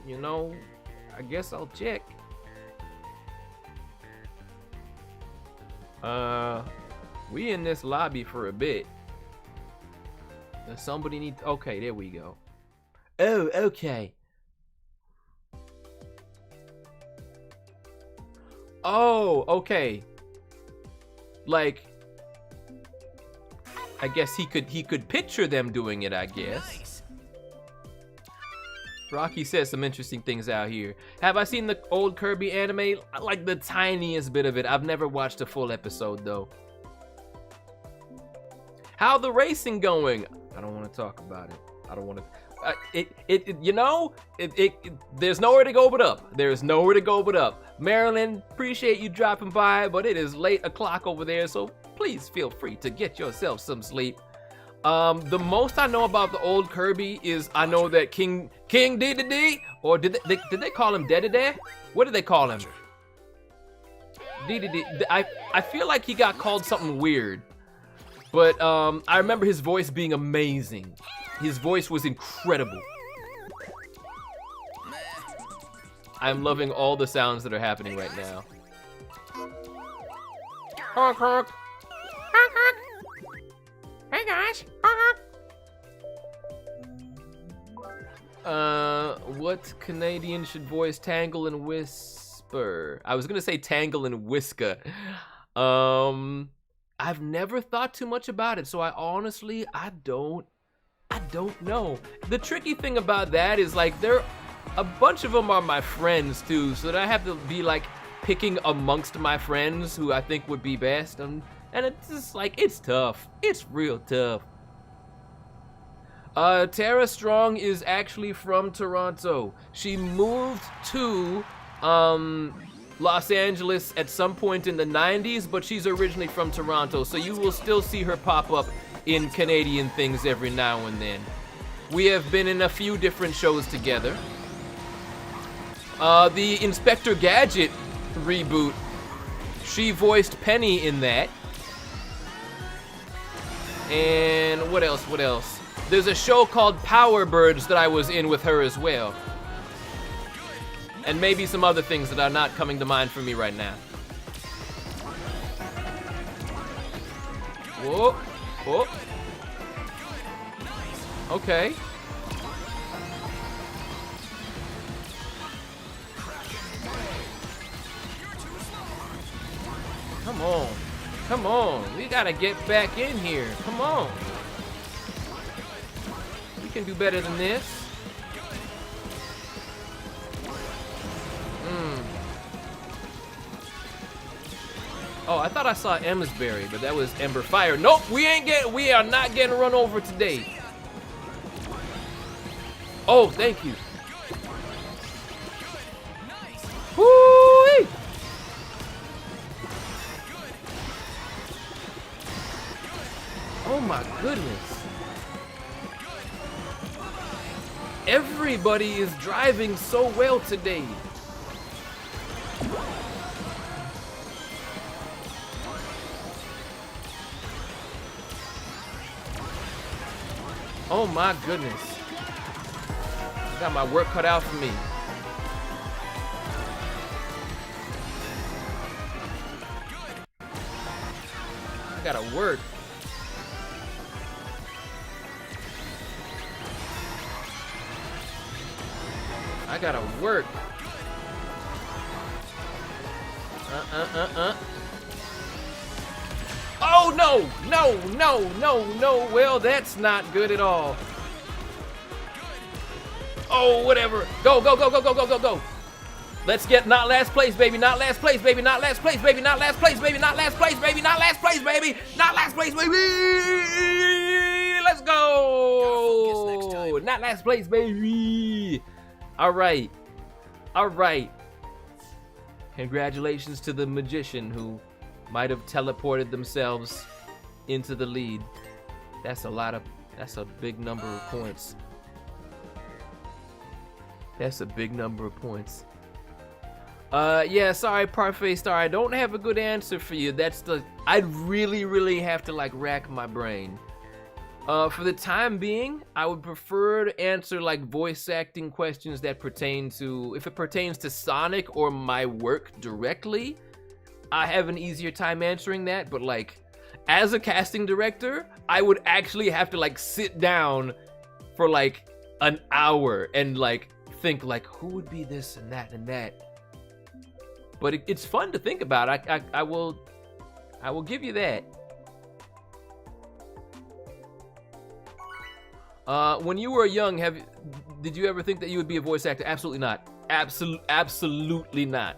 you know, I guess I'll check. We in this lobby for a bit. Does somebody need? Okay, there we go. Oh, okay. Oh, okay. Like, I guess he could picture them doing it, I guess. Nice. Rocky says some interesting things out here. Have I seen the old Kirby anime? Like the tiniest bit of it. I've never watched a full episode though. How the racing going? I don't want to talk about it. I don't want to. There's nowhere to go but up. There's nowhere to go but up. Marilyn, appreciate you dropping by, but it is late o'clock over there, so please feel free to get yourself some sleep. The most I know about the old Kirby is I know that King Dedede, or did they call him Dedede? What did they call him? Dedede. I feel like he got called something weird, but I remember his voice being amazing. His voice was incredible. I'm loving all the sounds that are happening right now. Honk, honk. Honk, honk. Hey guys. Honk, honk. What Canadian should voice Tangle and Whisper? I was gonna say Tangle and Whisker. I've never thought too much about it, so I don't know. The tricky thing about that is like a bunch of them are my friends too, so that I have to be like picking amongst my friends who I think would be best, and it's just like, it's tough. It's real tough. Tara Strong is actually from Toronto. She moved to Los Angeles at some point in the 90s, but she's originally from Toronto, so you will still see her pop up in Canadian things every now and then. We have been in a few different shows together. The Inspector Gadget reboot, she voiced Penny in that. And what else? There's a show called Power Birds that I was in with her as well. And maybe some other things that are not coming to mind for me right now. Whoa. Oh. Okay. Come on. We gotta get back in here. Come on. We can do better than this. Oh, I thought I saw Emsbury, but that was Ember Fire. Nope, we are not getting run over today. Oh, thank you. Woo-wee! Oh my goodness. Everybody is driving so well today. Oh my goodness. I got my work cut out for me. I gotta work. I gotta work. Oh no! No! Well, that's not good at all. Oh, whatever. Go. Let's get not last place, baby. Not last place, baby. Not last place, baby. Not last place, baby. Not last place, baby. Not last place, baby. Not last place, baby. Let's go. Not last place, baby. All right. Congratulations to the magician who might have teleported themselves into the lead. That's a big number of points. Yeah, sorry, Parfait Star. I don't have a good answer for you. I'd really have to like rack my brain. For the time being, I would prefer to answer like voice acting questions that pertain to, if it pertains to Sonic or my work directly, I have an easier time answering that. But like, as a casting director, I would actually have to like sit down for like an hour and like think like, who would be this and that and that. But it's fun to think about. I will give you that. When you were young, did you ever think that you would be a voice actor? Absolutely not. Absolutely not.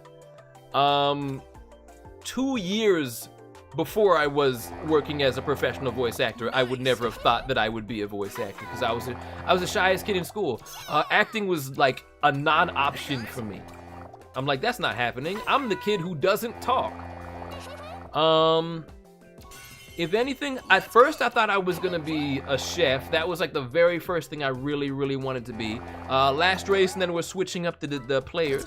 2 years before I was working as a professional voice actor, I would never have thought that I would be a voice actor because I was the shyest kid in school. Acting was like a non-option for me. I'm like, that's not happening. I'm the kid who doesn't talk. If anything, at first I thought I was gonna be a chef. That was like the very first thing I really, really wanted to be. Last race, and then we're switching up the players.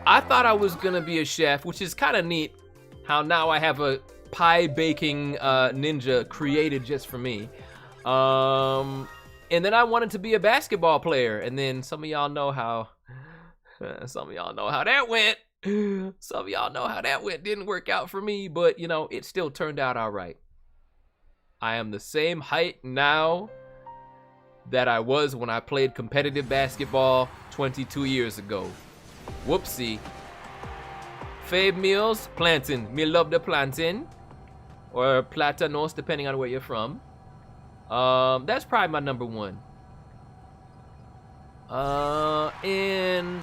I thought I was gonna be a chef, which is kind of neat. How now I have a pie baking ninja created just for me. And then I wanted to be a basketball player, and then some of y'all know how that went. Some of y'all know how that went. Didn't work out for me, but you know, it still turned out all right. I am the same height now that I was when I played competitive basketball 22 years ago. Whoopsie. Fave meals, plantain. Me love the plantain. Or platanos, depending on where you're from. That's probably my number one. And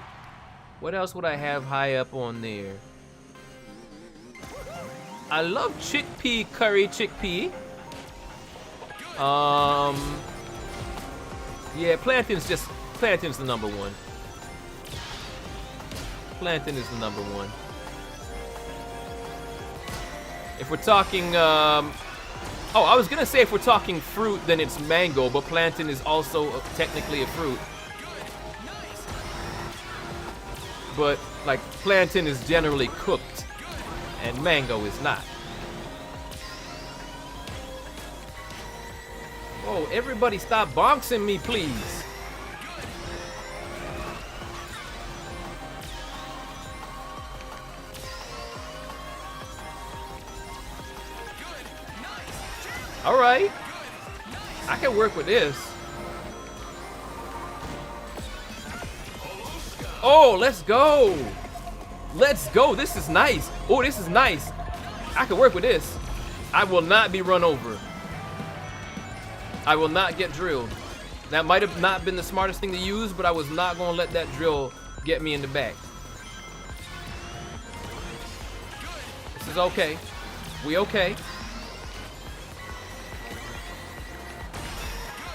what else would I have high up on there? I love chickpea curry chickpea. Yeah, plantain's the number one. Plantain is the number one. If we're talking, oh, I was gonna say if we're talking fruit, then it's mango, but plantain is also technically a fruit. But like plantain is generally cooked, and mango is not. Whoa, everybody stop bonksing me, please. All right, I can work with this. Oh, let's go. Let's go. This is nice. Oh, this is nice. I can work with this. I will not be run over. I will not get drilled. That might have not been the smartest thing to use, but I was not going to let that drill get me in the back. This is okay. We okay.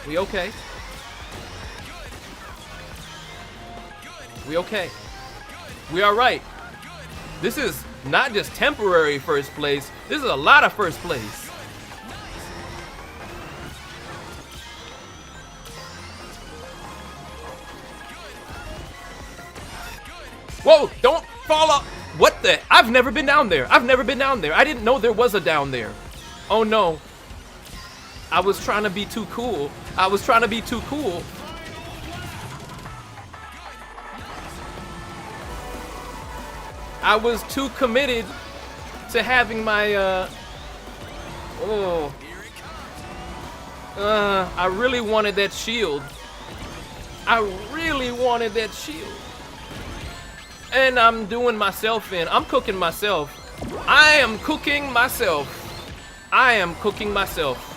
We okay. We okay. We all right. This is not just temporary first place. This is a lot of first place. Whoa, don't fall off. What the? I've never been down there. I've never been down there. I didn't know there was a down there. Oh no. I was trying to be too cool. I was trying to be too cool. I was too committed to having my, I really wanted that shield. I really wanted that shield. And I'm doing myself in. I'm cooking myself. I am cooking myself. I am cooking myself.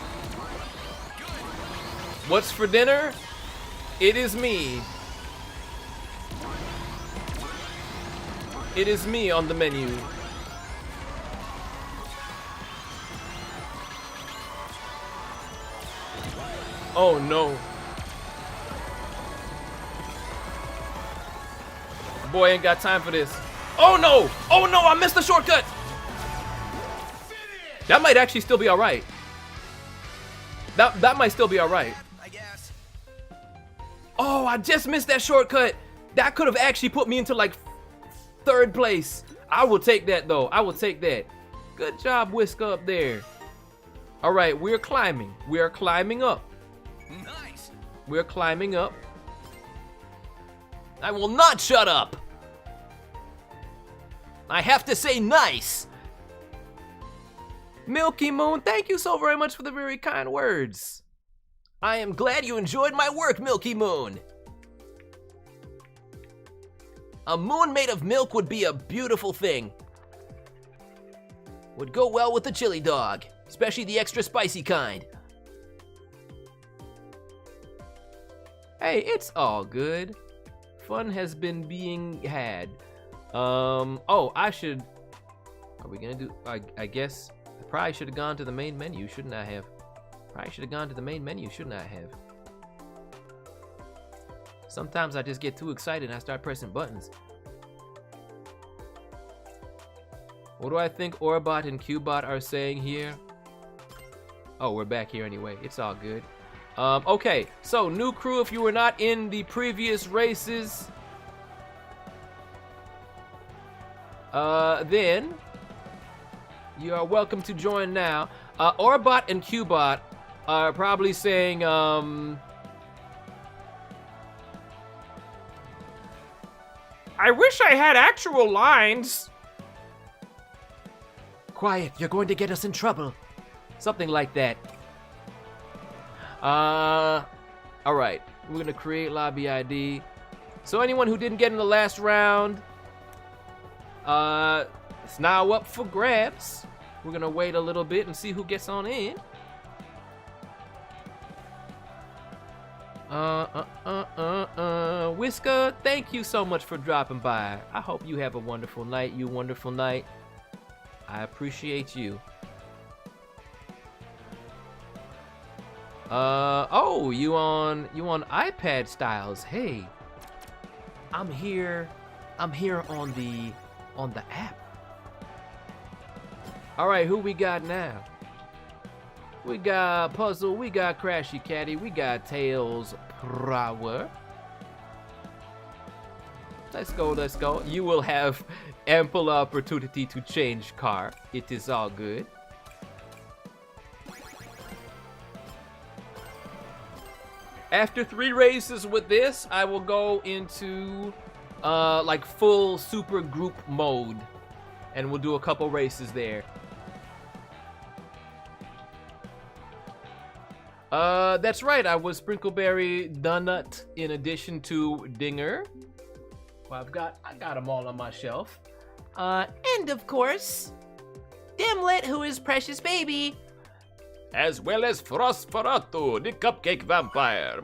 What's for dinner? It is me. It is me on the menu. Oh no. Boy ain't got time for this. Oh no! Oh no, I missed the shortcut! That might actually still be alright. That might still be alright. I guess. Oh, I just missed that shortcut. That could have actually put me into like third place. I will take that though. I will take that. Good job, Whisker up there. All right, we're climbing. We are climbing up. Nice. We're climbing up. I will not shut up. I have to say nice. Milky Moon, thank you so very much for the very kind words. I am glad you enjoyed my work, Milky Moon. A moon made of milk would be a beautiful thing. Would go well with the chili dog, especially the extra spicy kind. Hey, it's all good. Fun has been being had. Oh, I should... Are we gonna do... I guess I probably should have gone to the main menu, shouldn't I have? Probably should have gone to the main menu, shouldn't I have? Sometimes I just get too excited and I start pressing buttons. What do I think Orbot and Cubot are saying here? Oh, we're back here anyway. It's all good. Okay, so new crew, if you were not in the previous races, then you are welcome to join now. Orbot and Cubot are probably saying, I wish I had actual lines. Quiet, you're going to get us in trouble. Something like that. Alright. We're gonna create lobby ID. So anyone who didn't get in the last round, it's now up for grabs. We're gonna wait a little bit and see who gets on in. Whisker, thank you so much for dropping by. I hope you have a wonderful night, wonderful night. I appreciate you. Oh, you on iPad Styles. Hey. I'm here on the app. All right, who we got now? We got Puzzle, we got Crashy Caddy, we got Tails Prower. Let's go, let's go. You will have ample opportunity to change car. It is all good. After 3 races with this, I will go into like full super group mode, and we'll do a couple races there. That's right, I was Sprinkleberry Donut in addition to Dinger. Well, I got them all on my shelf. And of course, Dimlet, who is Precious Baby. As well as Frosferato, the cupcake vampire.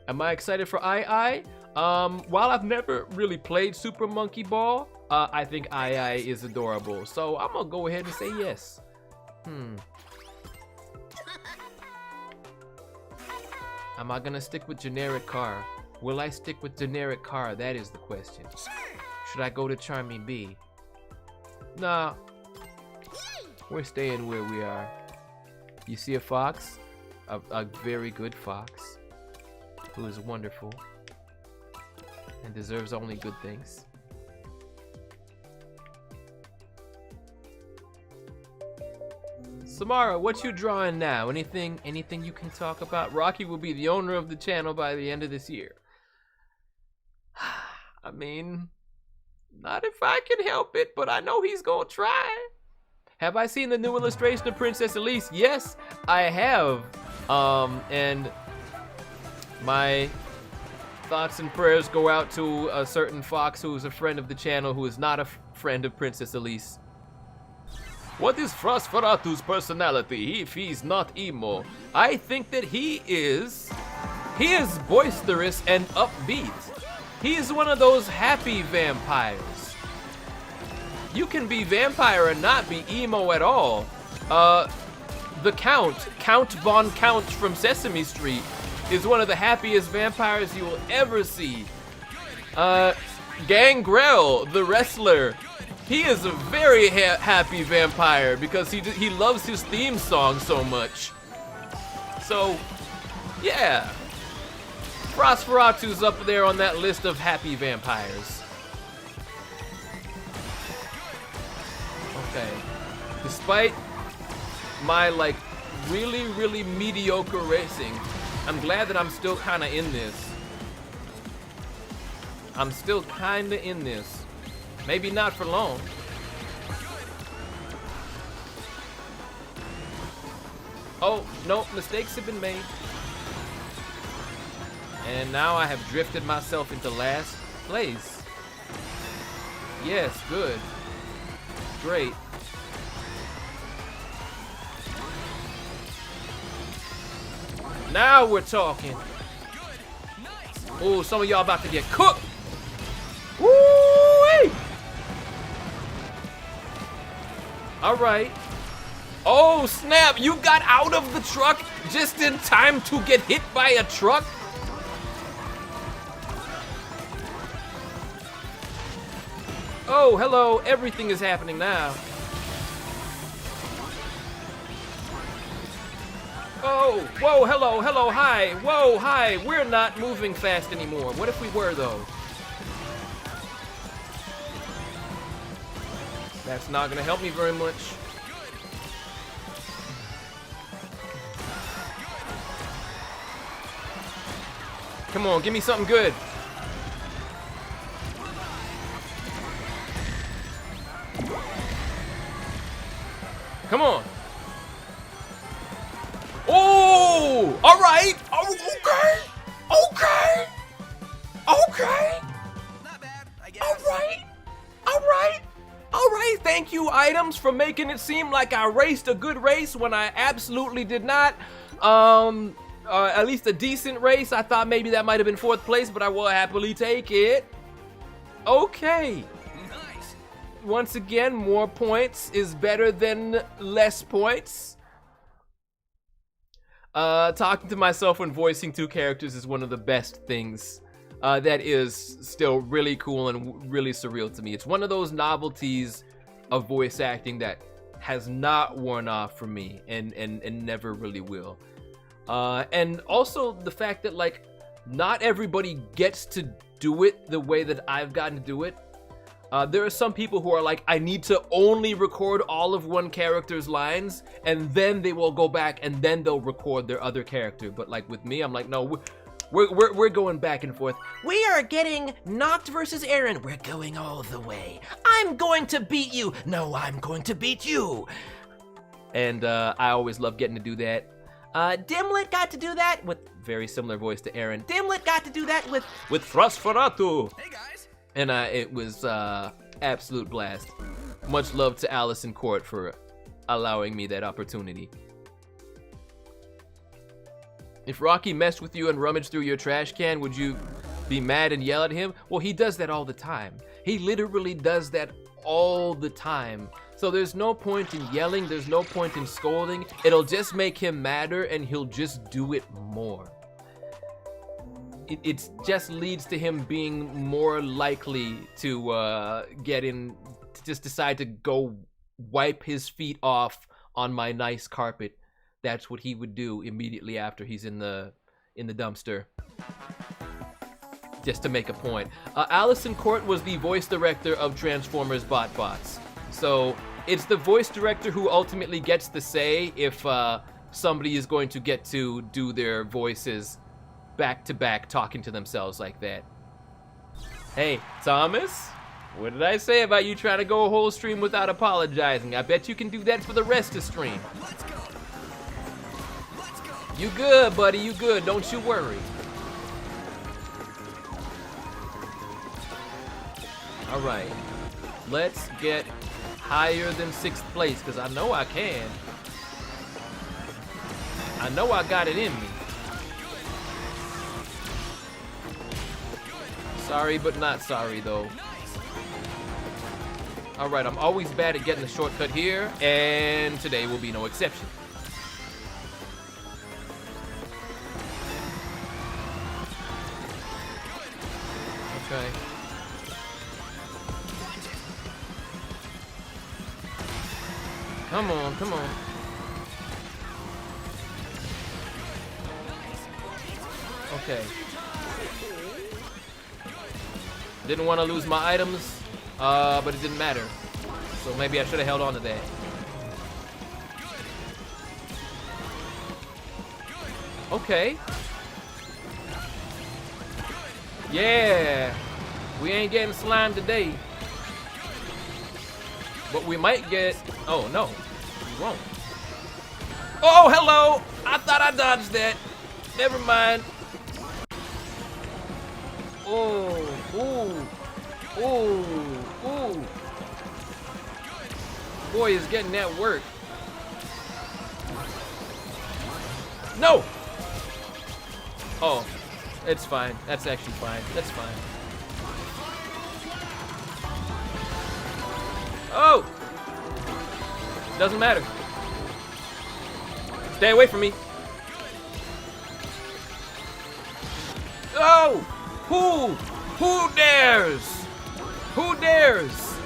Am I excited for II? While I've never really played Super Monkey Ball, I think II is adorable. So I'm gonna go ahead and say yes. Am I gonna stick with generic car? Will I stick with generic car? That is the question. Should I go to Charming Bee? Nah. We're staying where we are. You see a fox? A very good fox. Who is wonderful. And deserves only good things. Samara, what you drawing now? Anything you can talk about? Rocky will be the owner of the channel by the end of this year. I mean, not if I can help it, but I know he's gonna try. Have I seen the new illustration of Princess Elise? Yes, I have. And my thoughts and prayers go out to a certain fox who is a friend of the channel who is not a friend of Princess Elise. What is Frosferatu's personality if he's not emo? I think that he is boisterous and upbeat. He is one of those happy vampires. You can be vampire and not be emo at all. The Count Von Count from Sesame Street is one of the happiest vampires you will ever see. Gangrel, the wrestler, he is a very happy vampire because he loves his theme song so much. So, yeah. Frosferatu's up there on that list of happy vampires. Okay. Despite my like really mediocre racing, I'm glad that I'm still kind of in this. I'm still kind of in this. Maybe not for long. Oh, no, mistakes have been made. And now I have drifted myself into last place. Yes, good. Great. Now we're talking. Oh, some of y'all about to get cooked. Woo-wee! All right. Oh, snap. You got out of the truck just in time to get hit by a truck? Oh, hello. Everything is happening now. Oh, whoa, hello, hi. Whoa, hi. We're not moving fast anymore. What if we were, though? That's not gonna help me very much. Come on, give me something good. Come on. Oh, all right. Oh, okay. Not bad, I guess. All right. Thank you, items, for making it seem like I raced a good race when I absolutely did not. At least a decent race. I thought maybe that might have been 4th place, but I will happily take it. Okay. Nice. Once again, more points is better than less points. Talking to myself when voicing 2 characters is one of the best things. That is still really cool and really surreal to me. It's one of those novelties of voice acting that has not worn off for me and never really will. And also the fact that, like, not everybody gets to do it the way that I've gotten to do it. There are some people who are like, I need to only record all of one character's lines, and then they will go back and then they'll record their other character. But like with me, I'm like, no, we're going back and forth. We are getting Noct versus Aaron. We're going all the way. I'm going to beat you. No, I'm going to beat you. And I always love getting to do that. Dimlet got to do that with very similar voice to Aaron. Dimlet got to do that with Frostferatu. Hey guys. And it was absolute blast. Much love to Allison Court for allowing me that opportunity. If Rocky messed with you and rummaged through your trash can, would you be mad and yell at him? Well, he does that all the time. He literally does that all the time. So there's no point in yelling, there's no point in scolding. It'll just make him madder and he'll just do it more. It just leads to him being more likely to just decide to go wipe his feet off on my nice carpet. That's what he would do immediately after he's in the dumpster. Just to make a point. Allison Court was the voice director of Transformers BotBots. So it's the voice director who ultimately gets the say if somebody is going to get to do their voices back to back, talking to themselves like that. Hey, Thomas, what did I say about you trying to go a whole stream without apologizing? I bet you can do that for the rest of stream. Let's go. You good, buddy, you good, don't you worry. All right, let's get higher than 6th place, because I know I can. I know I got it in me. Sorry, but not sorry, though. All right, I'm always bad at getting the shortcut here, and today will be no exception. Okay. Come on, come on. Okay. Didn't want to lose my items, but it didn't matter. So maybe I should have held on to that. Okay. Yeah. We ain't getting slime today. But we might get... Oh, no. We won't. Oh, hello! I thought I dodged that. Never mind. Oh, ooh, ooh, ooh. Boy is getting that work. No! Oh, it's fine. That's actually fine. That's fine. Oh! Doesn't matter. Stay away from me. Oh! Who dares? Who dares?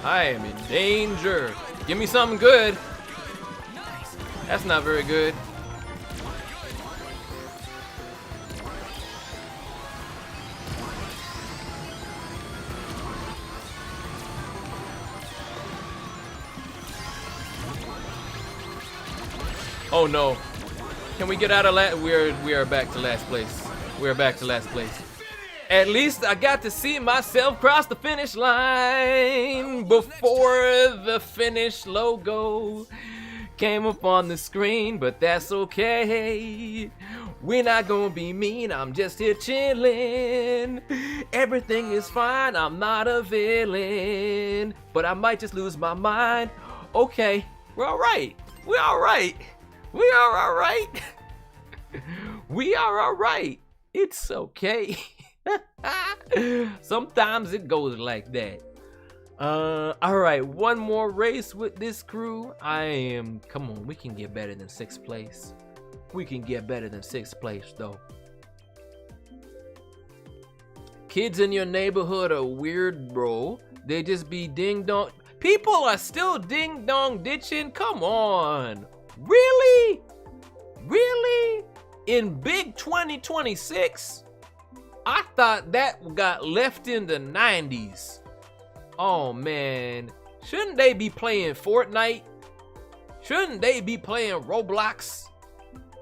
I am in danger. Give me something good. That's not very good. Oh no. Can we get out of last? We are back to last place. We are back to last place. At least I got to see myself cross the finish line before the finish logo came up on the screen, but that's okay. We're not gonna be mean, I'm just here chilling. Everything is fine, I'm not a villain, but I might just lose my mind. Okay, we're alright. We're alright. We are alright. We are alright. It's okay. Sometimes it goes like that. Alright, one more race with this crew. Come on, we can get better than 6th place. We can get better than 6th place though. Kids in your neighborhood are weird, bro. They just be ding dong. People are still ding dong ditching? Come on. Really? Really? In big 2026? I thought that got left in the 90s. Oh man. Shouldn't they be playing Fortnite? Shouldn't they be playing Roblox?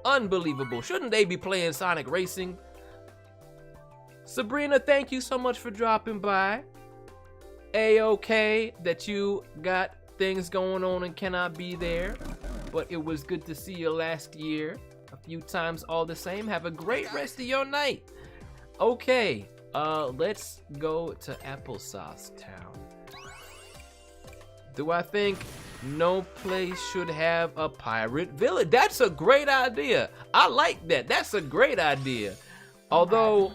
Unbelievable. Shouldn't they be playing Sonic Racing? Sabrina, thank you so much for dropping by. A-okay that you got things going on and cannot be there, but it was good to see you last year a few times all the same. Have a great rest of your night. Okay, let's go to Applesauce Town. Do I think no place should have a pirate village? That's a great idea. I like that. That's a great idea. Although,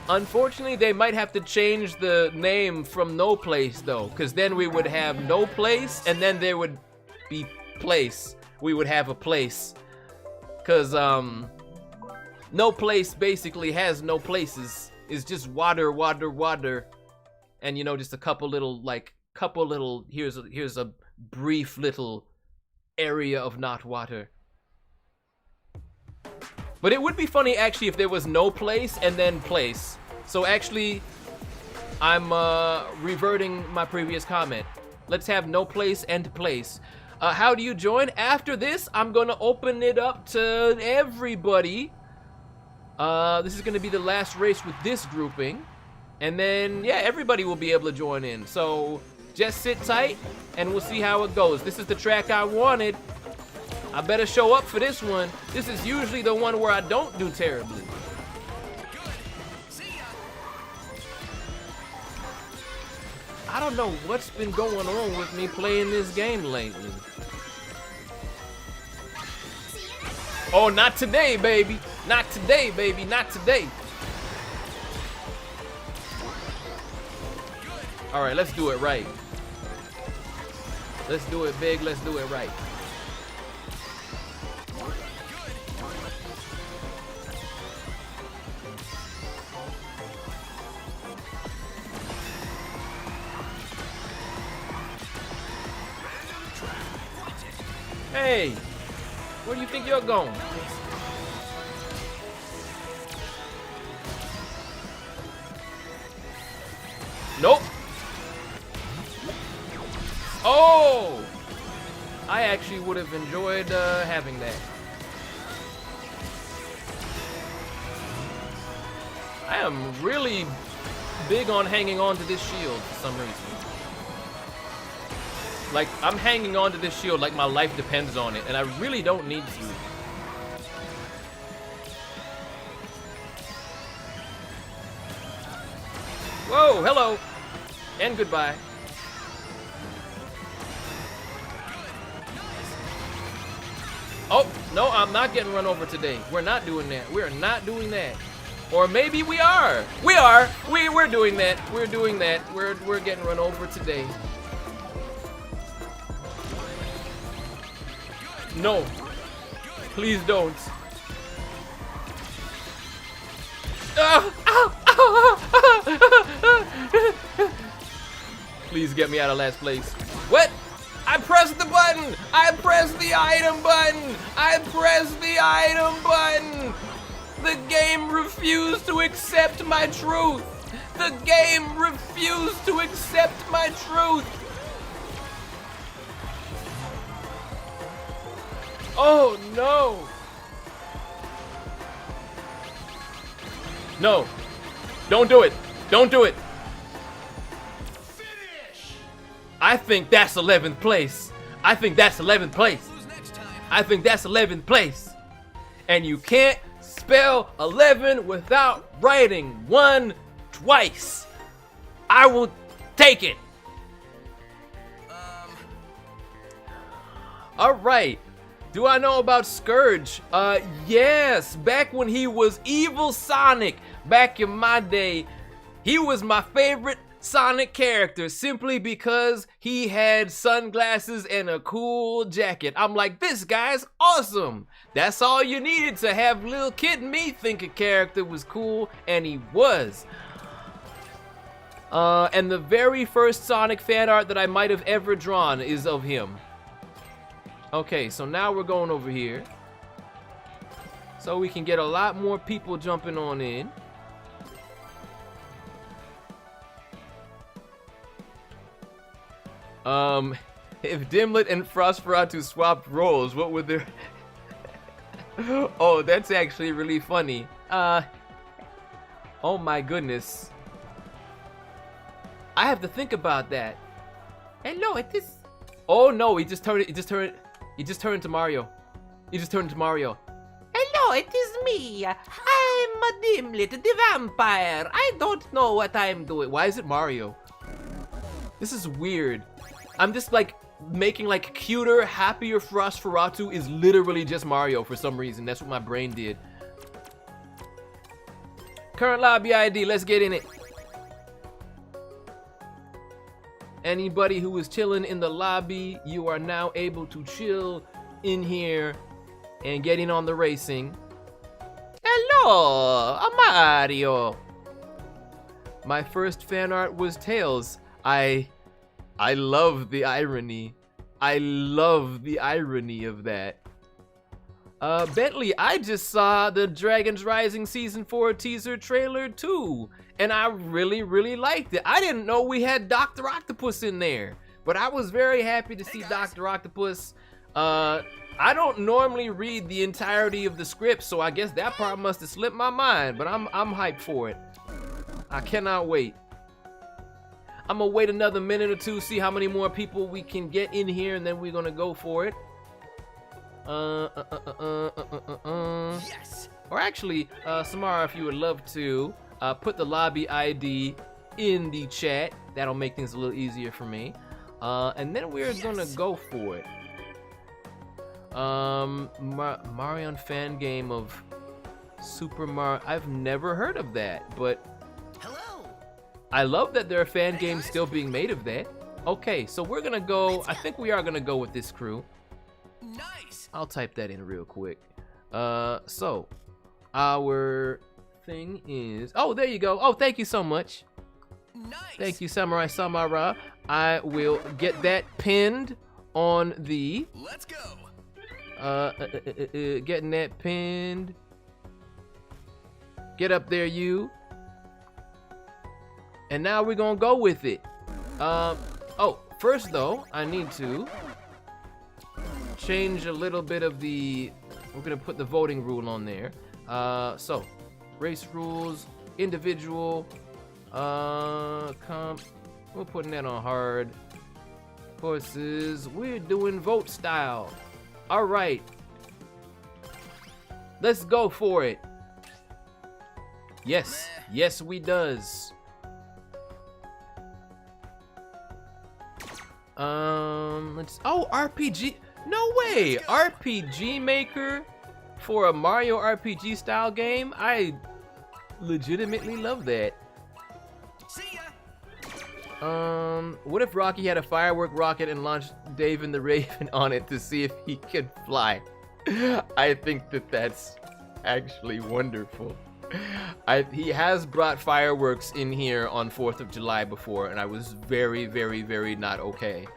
unfortunately, they might have to change the name from No Place, though, because then we would have No Place, and then there would be Place. We would have a place. Because, No Place basically has no places. It's just water, water, water. And, you know, just a couple little, here's a brief little area of not water. But it would be funny, actually, if there was no place and then place. So, actually, I'm reverting my previous comment. Let's have no place and place. How do you join? After this, I'm going to open it up to everybody. This is going to be the last race with this grouping. And then, yeah, everybody will be able to join in. So, just sit tight, and we'll see how it goes. This is the track I wanted. I better show up for this one. This is usually the one where I don't do terribly. I don't know what's been going on with me playing this game lately. Oh, not today, baby. Not today, baby. Not today. All right, let's do it right. Let's do it big. Let's do it right. Hey, where do you think you're going? Nope. Oh! I actually would have enjoyed having that. I am really big on hanging on to this shield for some reason. Like, I'm hanging on to this shield like my life depends on it, and I really don't need to. Whoa, hello, and goodbye. Oh, No, I'm not getting run over today. We're not doing that. We're not doing that. Or maybe we are. We are. We're doing that. We're doing that. We're getting run over today. No. Please don't. Please get me out of last place. What? I pressed the button! I pressed the item button! I pressed the item button! The game refused to accept my truth! The game refused to accept my truth! Oh no! No! Don't do it! Don't do it! I think that's 11th place. I think that's 11th place. I think that's 11th place. And you can't spell 11 without writing 1 twice. I will take it. All right. Do I know about Scourge? Yes. Back when he was Evil Sonic, back in my day, he was my favorite Sonic character simply because he had sunglasses and a cool jacket. I'm like, this guy's awesome. That's all you needed to have little kid me think a character was cool, and he was. And the very first Sonic fan art that I might have ever drawn is of him. Okay, so now we're going over here so we can get a lot more people jumping on in. If Dimlet and Frostferatu swapped roles, what would their... Oh, that's actually really funny. Oh my goodness. I have to think about that. Hello, it is... Oh no, he just turned into Mario. He just turned into Mario. Hello, it is me. I'm a Dimlet, the vampire. I don't know what I'm doing. Why is it Mario? This is weird. I'm just like making like cuter, happier Frostferatu is literally just Mario for some reason. That's what my brain did. Current lobby ID, let's get in it. Anybody who is chilling in the lobby, you are now able to chill in here and getting on the racing. Hello, Mario. My first fan art was Tails. I love the irony. I love the irony of that. Bentley, I just saw the Dragon's Rising Season 4 teaser trailer too, and I really, really liked it. I didn't know we had Dr. Octopus in there, but I was very happy to see Dr. Octopus. I don't normally read the entirety of the script, so I guess that part must have slipped my mind, but I'm hyped for it. I cannot wait. I'm gonna wait another minute or two, see how many more people we can get in here, and then we're gonna go for it. Yes. Or actually, Samara, if you would love to, put the lobby ID in the chat. That'll make things a little easier for me. And then we're gonna go for it. Marion fan game of Super Mario. I've never heard of that, but Hello. I love that there are fan games still being made of that. Okay, so we're gonna go, I think we are gonna go with this crew. Nice. I'll type that in real quick. So our thing is, oh, there you go. Oh, thank you so much. Nice. Thank you, Samurai Samara. I will get that pinned on the, Let's go. getting that pinned. Get up there, you. And now we're gonna go with it. Oh, first though, I need to change a little bit of the, we're gonna put the voting rule on there. So, race rules, individual, we're putting that on hard. Horses, we're doing vote style. All right. Let's go for it. Yes, yes we does. Let's, oh, RPG. No way! RPG Maker for a Mario RPG style game? I legitimately love that. See ya. What if Rocky had a firework rocket and launched Dave and the Raven on it to see if he could fly? I think that that's actually wonderful. He has brought fireworks in here on 4th of July before, and I was very, very, very not okay.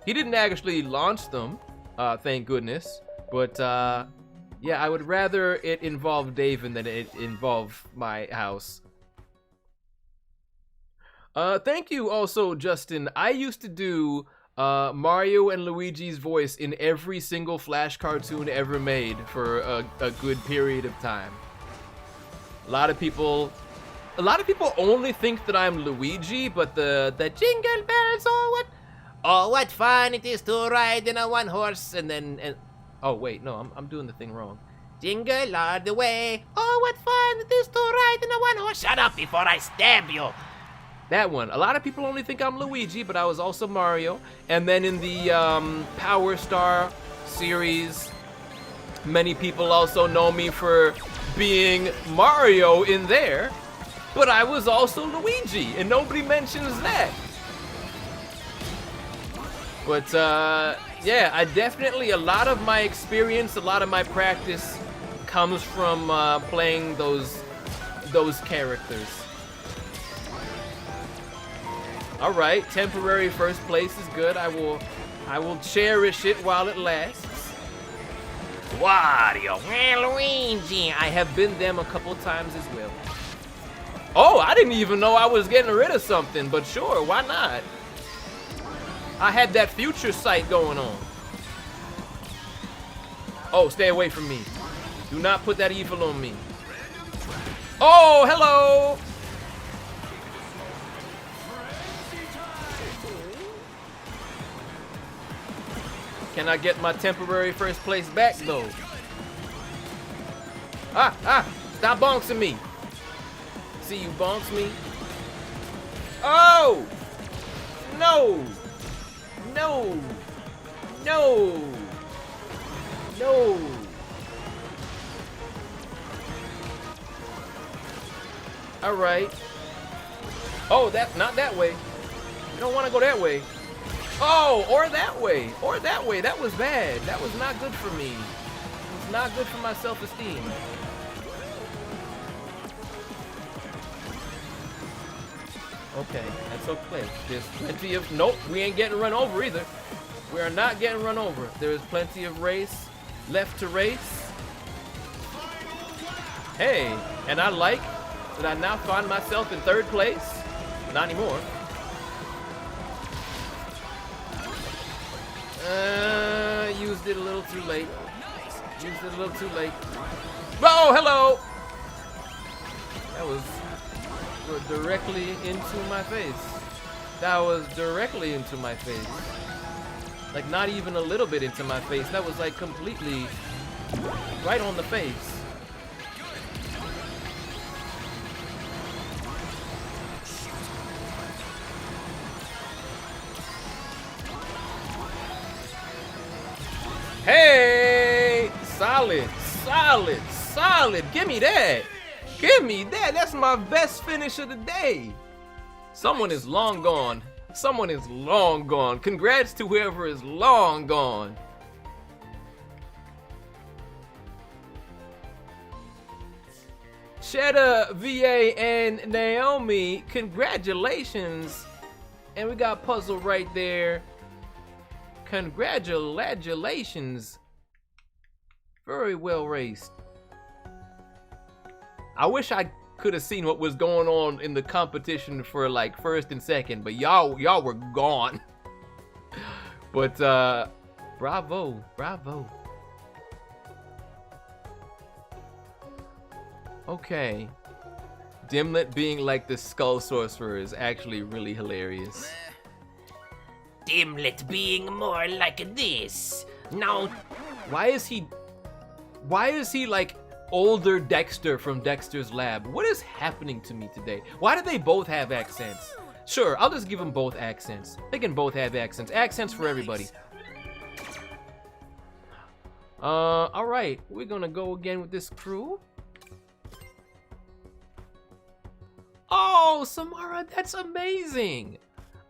He didn't actually launch them, thank goodness. But, yeah, I would rather it involve Daven than it involve my house. Thank you also, Justin. I used to do Mario and Luigi's voice in every single Flash cartoon ever made for a good period of time. A lot of people only think that I'm Luigi, but the jingle bells, oh what fun it is to ride in a one horse, and oh wait, no, I'm doing the thing wrong. Jingle all the way, oh what fun it is to ride in a one horse. Shut up before I stab you. That one. A lot of people only think I'm Luigi, but I was also Mario. And then in the Power Star series, many people also know me for being Mario in there, but I was also Luigi, and nobody mentions that. But yeah, I definitely, a lot of my experience, a lot of my practice comes from playing those characters. All right, temporary first place is good. I will cherish it while it lasts. Wario and Luigi. I have been them a couple times as well. Oh, I didn't even know I was getting rid of something, but sure, why not? I had that future sight going on. Oh, stay away from me. Do not put that evil on me. Oh, hello! Can I get my temporary first place back, though? Stop bonksing me. See you bonks me. Oh! No! No! No! No! All right. Oh, that's not that way. You don't want to go that way. Oh, or that way. Or that way. That was bad. That was not good for me. It was not good for my self-esteem. Okay, that's okay. There's plenty of... Nope, we ain't getting run over either. We are not getting run over. There is plenty of race left to race. Hey, and I like that I now find myself in third place. Not anymore. Used it a little too late. Used it a little too late. Oh, hello! That was directly into my face. That was directly into my face. Like, not even a little bit into my face. That was like completely right on the face. Hey! Solid, solid, solid. Give me that. Give me that. That's my best finish of the day. Someone is long gone. Someone is long gone. Congrats to whoever is long gone. Sheda, VA, and Naomi, congratulations. And we got Puzzle right there. Congratulations. Very well raced. I wish I could have seen what was going on in the competition for like first and second, but y'all were gone. But bravo. Okay. Dimlet being like the Skull Sorcerer is actually really hilarious. Dimlet being more like this. Now, why is he like older Dexter from Dexter's Lab? What is happening to me today? Why do they both have accents? Sure, I'll just give them both accents. They can both have accents. Accents for everybody. All right, we're gonna go again with this crew. Oh, Samara, that's amazing.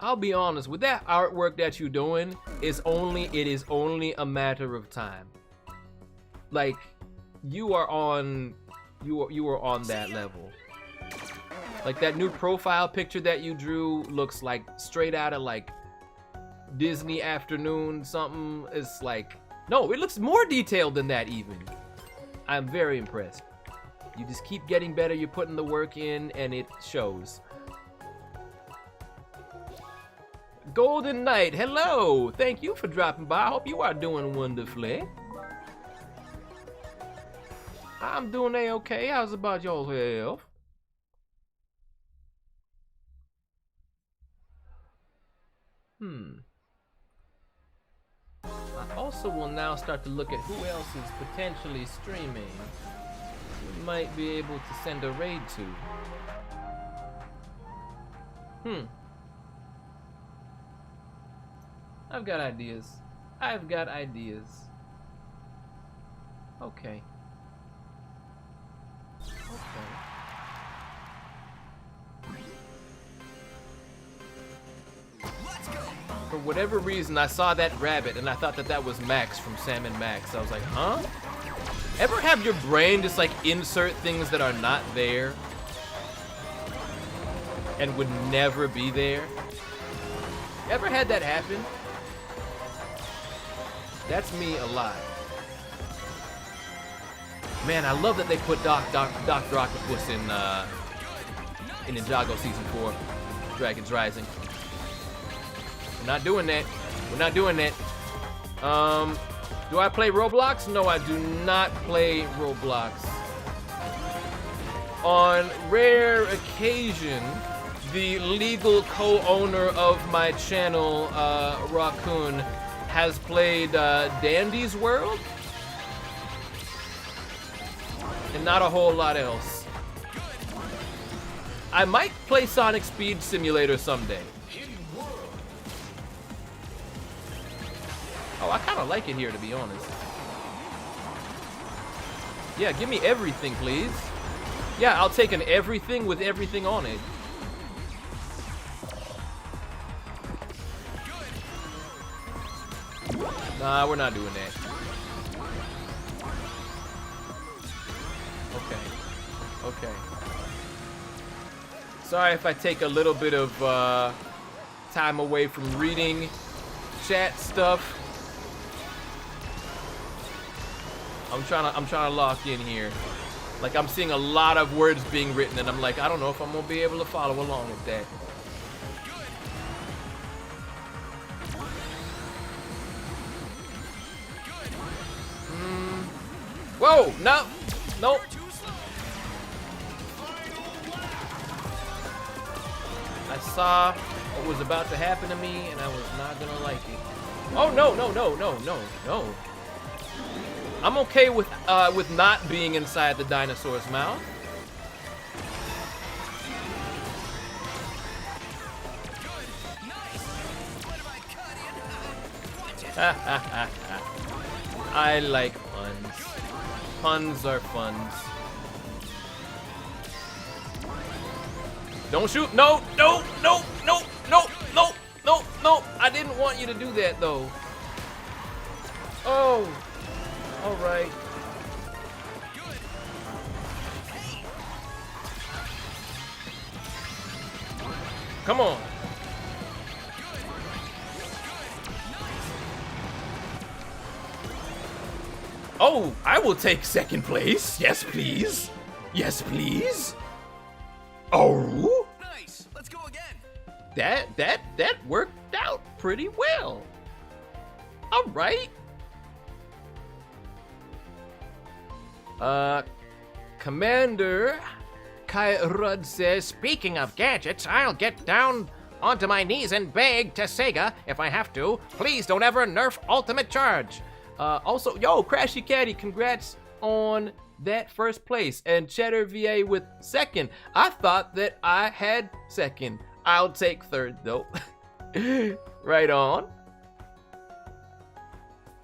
I'll be honest, with that artwork that you're doing, it is only a matter of time. Like, you are on that level. Like, that new profile picture that you drew looks like straight out of like Disney Afternoon something. It's like, no, it looks more detailed than that even. I'm very impressed. You just keep getting better, you're putting the work in, and it shows. Golden Knight, hello! Thank you for dropping by. I hope you are doing wonderfully. I'm doing A-okay. How's about y'all's health? I also will now start to look at who else is potentially streaming. We might be able to send a raid to. I've got ideas. Okay. Let's go. For whatever reason, I saw that rabbit and I thought that was Max from Sam and Max. I was like, huh? Ever have your brain just like insert things that are not there and would never be there? Ever had that happen? That's me a lot. Man, I love that they put Dr. Octopus in Ninjago Season 4, Dragon's Rising. We're not doing that. Do I play Roblox? No, I do not play Roblox. On rare occasion, the legal co-owner of my channel, Raccoon, has played Dandy's World, and not a whole lot else. I might play Sonic Speed Simulator someday. Oh, I kind of like it here, to be honest. Yeah, give me everything, please. Yeah, I'll take an everything with everything on it. Nah, we're not doing that. Okay. Sorry if I take a little bit of time away from reading chat stuff. I'm trying to lock in here. Like, I'm seeing a lot of words being written, and I'm like, I don't know if I'm gonna be able to follow along with that. Whoa! No! Nope. I saw what was about to happen to me, and I was not gonna like it. Oh no! I'm okay with not being inside the dinosaur's mouth. I like puns. Puns are funs. Don't shoot! No! I didn't want you to do that though. Oh. All right. Come on. Oh, I will take second place. Yes, please. Yes, please. Oh. Nice. Let's go again. That worked out pretty well. All right. Commander Kai Rud says, speaking of gadgets, I'll get down onto my knees and beg to Sega if I have to. Please don't ever nerf Ultimate Charge. Also, yo, Crashy Caddy, congrats on that first place. And Cheddar VA with second. I thought that I had second. I'll take third though. Right on.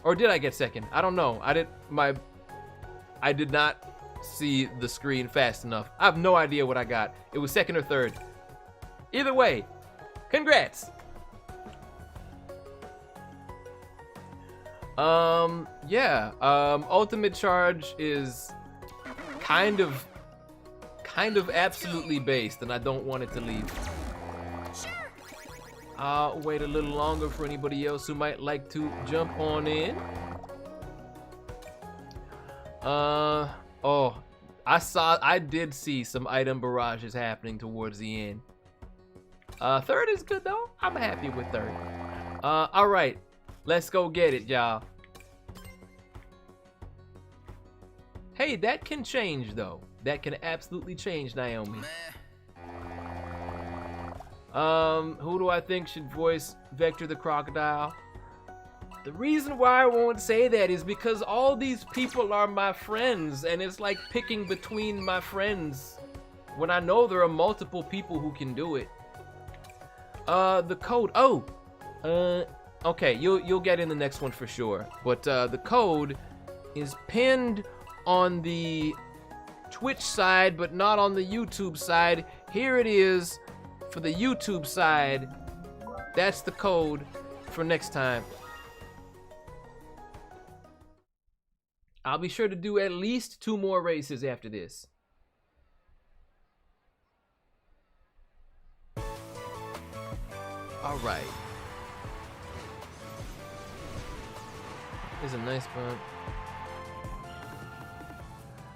Or did I get second? I don't know. I did not see the screen fast enough. I have no idea what I got. It was second or third. Either way, congrats. Yeah. Ultimate Charge is kind of absolutely based, and I don't want it to leave. I'll wait a little longer for anybody else who might like to jump on in. Oh, I did see some item barrages happening towards the end. Third is good though. I'm happy with third. All right, let's go get it, y'all. Hey, that can change though. That can absolutely change, Naomi. Who do I think should voice Vector the Crocodile? The reason why I won't say that is because all these people are my friends, and it's like picking between my friends when I know there are multiple people who can do it. The code. Oh, okay. You'll get in the next one for sure. But the code is pinned on the Twitch side, but not on the YouTube side. Here it is for the YouTube side. That's the code for next time. I'll be sure to do at least 2 more races after this. All right. Here's a nice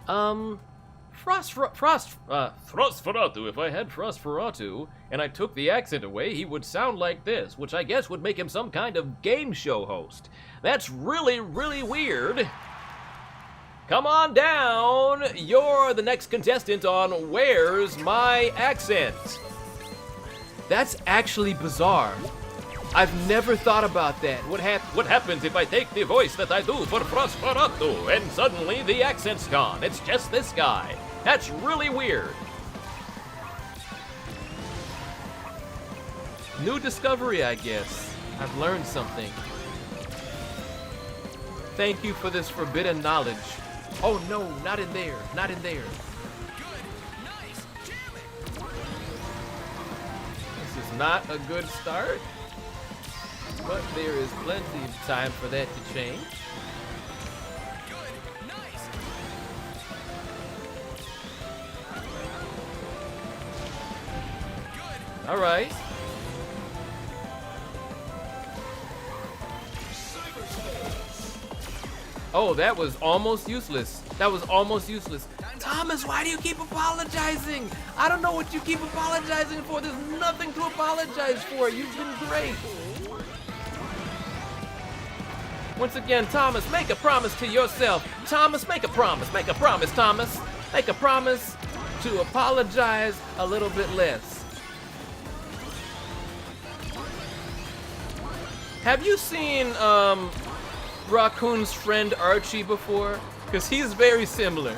bump. Frostferatu. If I had Frostferatu and I took the accent away, he would sound like this, which I guess would make him some kind of game show host. That's really, really weird. Come on down. You're the next contestant on Where's My Accent? That's actually bizarre. I've never thought about that. What happens if I take the voice that I do for Frostferatu and suddenly the accent's gone? It's just this guy. That's really weird. New discovery, I guess. I've learned something. Thank you for this forbidden knowledge. Oh no, not in there, not in there. Nice. Jam it. This is not a good start, but there is plenty of time for that to change. Good. Nice. Good. All right. Oh, that was almost useless. That was almost useless. Thomas, why do you keep apologizing? I don't know what you keep apologizing for. There's nothing to apologize for. You've been great. Once again, Thomas, make a promise to yourself. Thomas, make a promise. Make a promise, Thomas. Make a promise to apologize a little bit less. Have you seen, Raccoon's friend Archie before? Because he's very similar.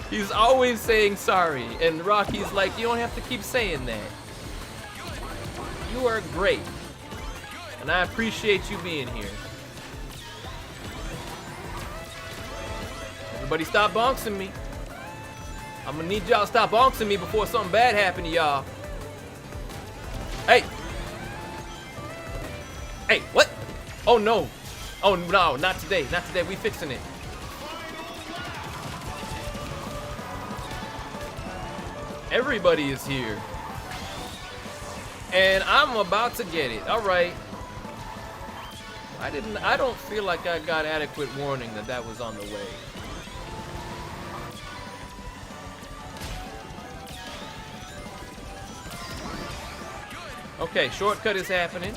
He's always saying sorry, and Rocky's like, you don't have to keep saying that. You are great, and I appreciate you being here. Everybody stop bonksing me. I'm gonna need y'all to stop bonksing me before something bad happens to y'all. Hey! Hey, what? Oh no. Oh no, not today, not today, we fixing it. Everybody is here. And I'm about to get it, all right. I don't feel like I got adequate warning that that was on the way. Okay, shortcut is happening.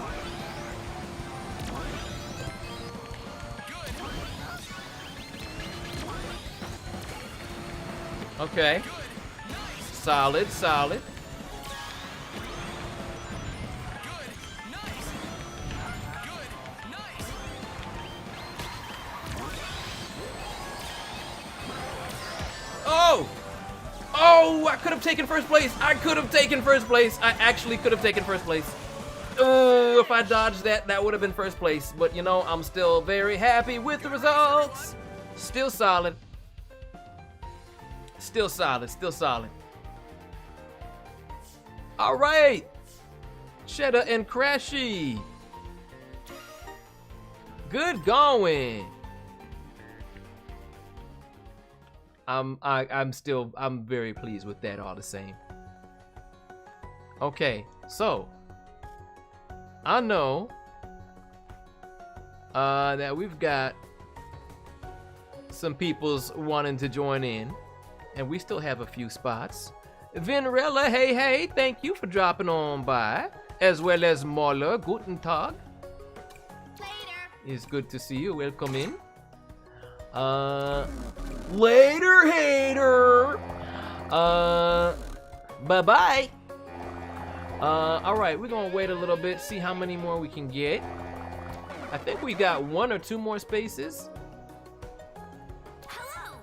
Okay. Solid, solid. Good. Nice. Good. Nice. Oh! Oh, I could have taken first place. I could have taken first place. I actually could have taken first place. Oh, if I dodged that, that would have been first place. But you know, I'm still very happy with the results. Still solid. Still solid, still solid. All right. Cheddar and Crashy. Good going. I'm very pleased with that all the same. Okay, so I know that we've got some people's wanting to join in, and we still have a few spots. Vinrella, hey, thank you for dropping on by, as well as Moller, guten Tag. Later. It's good to see you. Welcome in. Later, hater. Bye-bye. All right, we're gonna wait a little bit, see how many more we can get. I think we got 1 or 2 more spaces. Hello.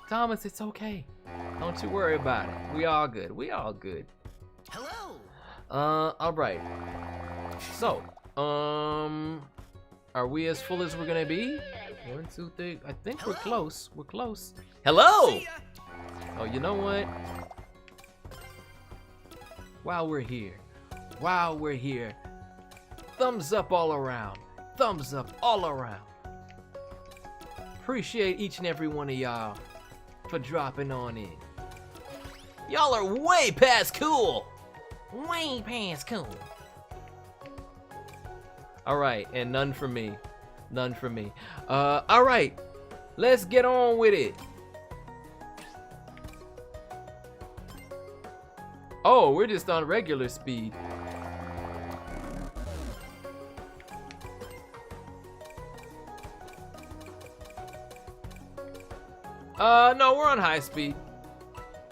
Thomas, it's okay. Don't you worry about it. We all good. We all good. Hello. All right. So, are we as full as we're gonna be? 1, 2, 3. I think we're close. We're close. Hello. See ya. Oh, you know what? While we're here, thumbs up all around. Thumbs up all around. Appreciate each and every one of y'all for dropping on in. Y'all are way past cool. Way past cool. All right, and none for me. None for me. All right, let's get on with it. Oh, we're just on regular speed. No, we're on high speed.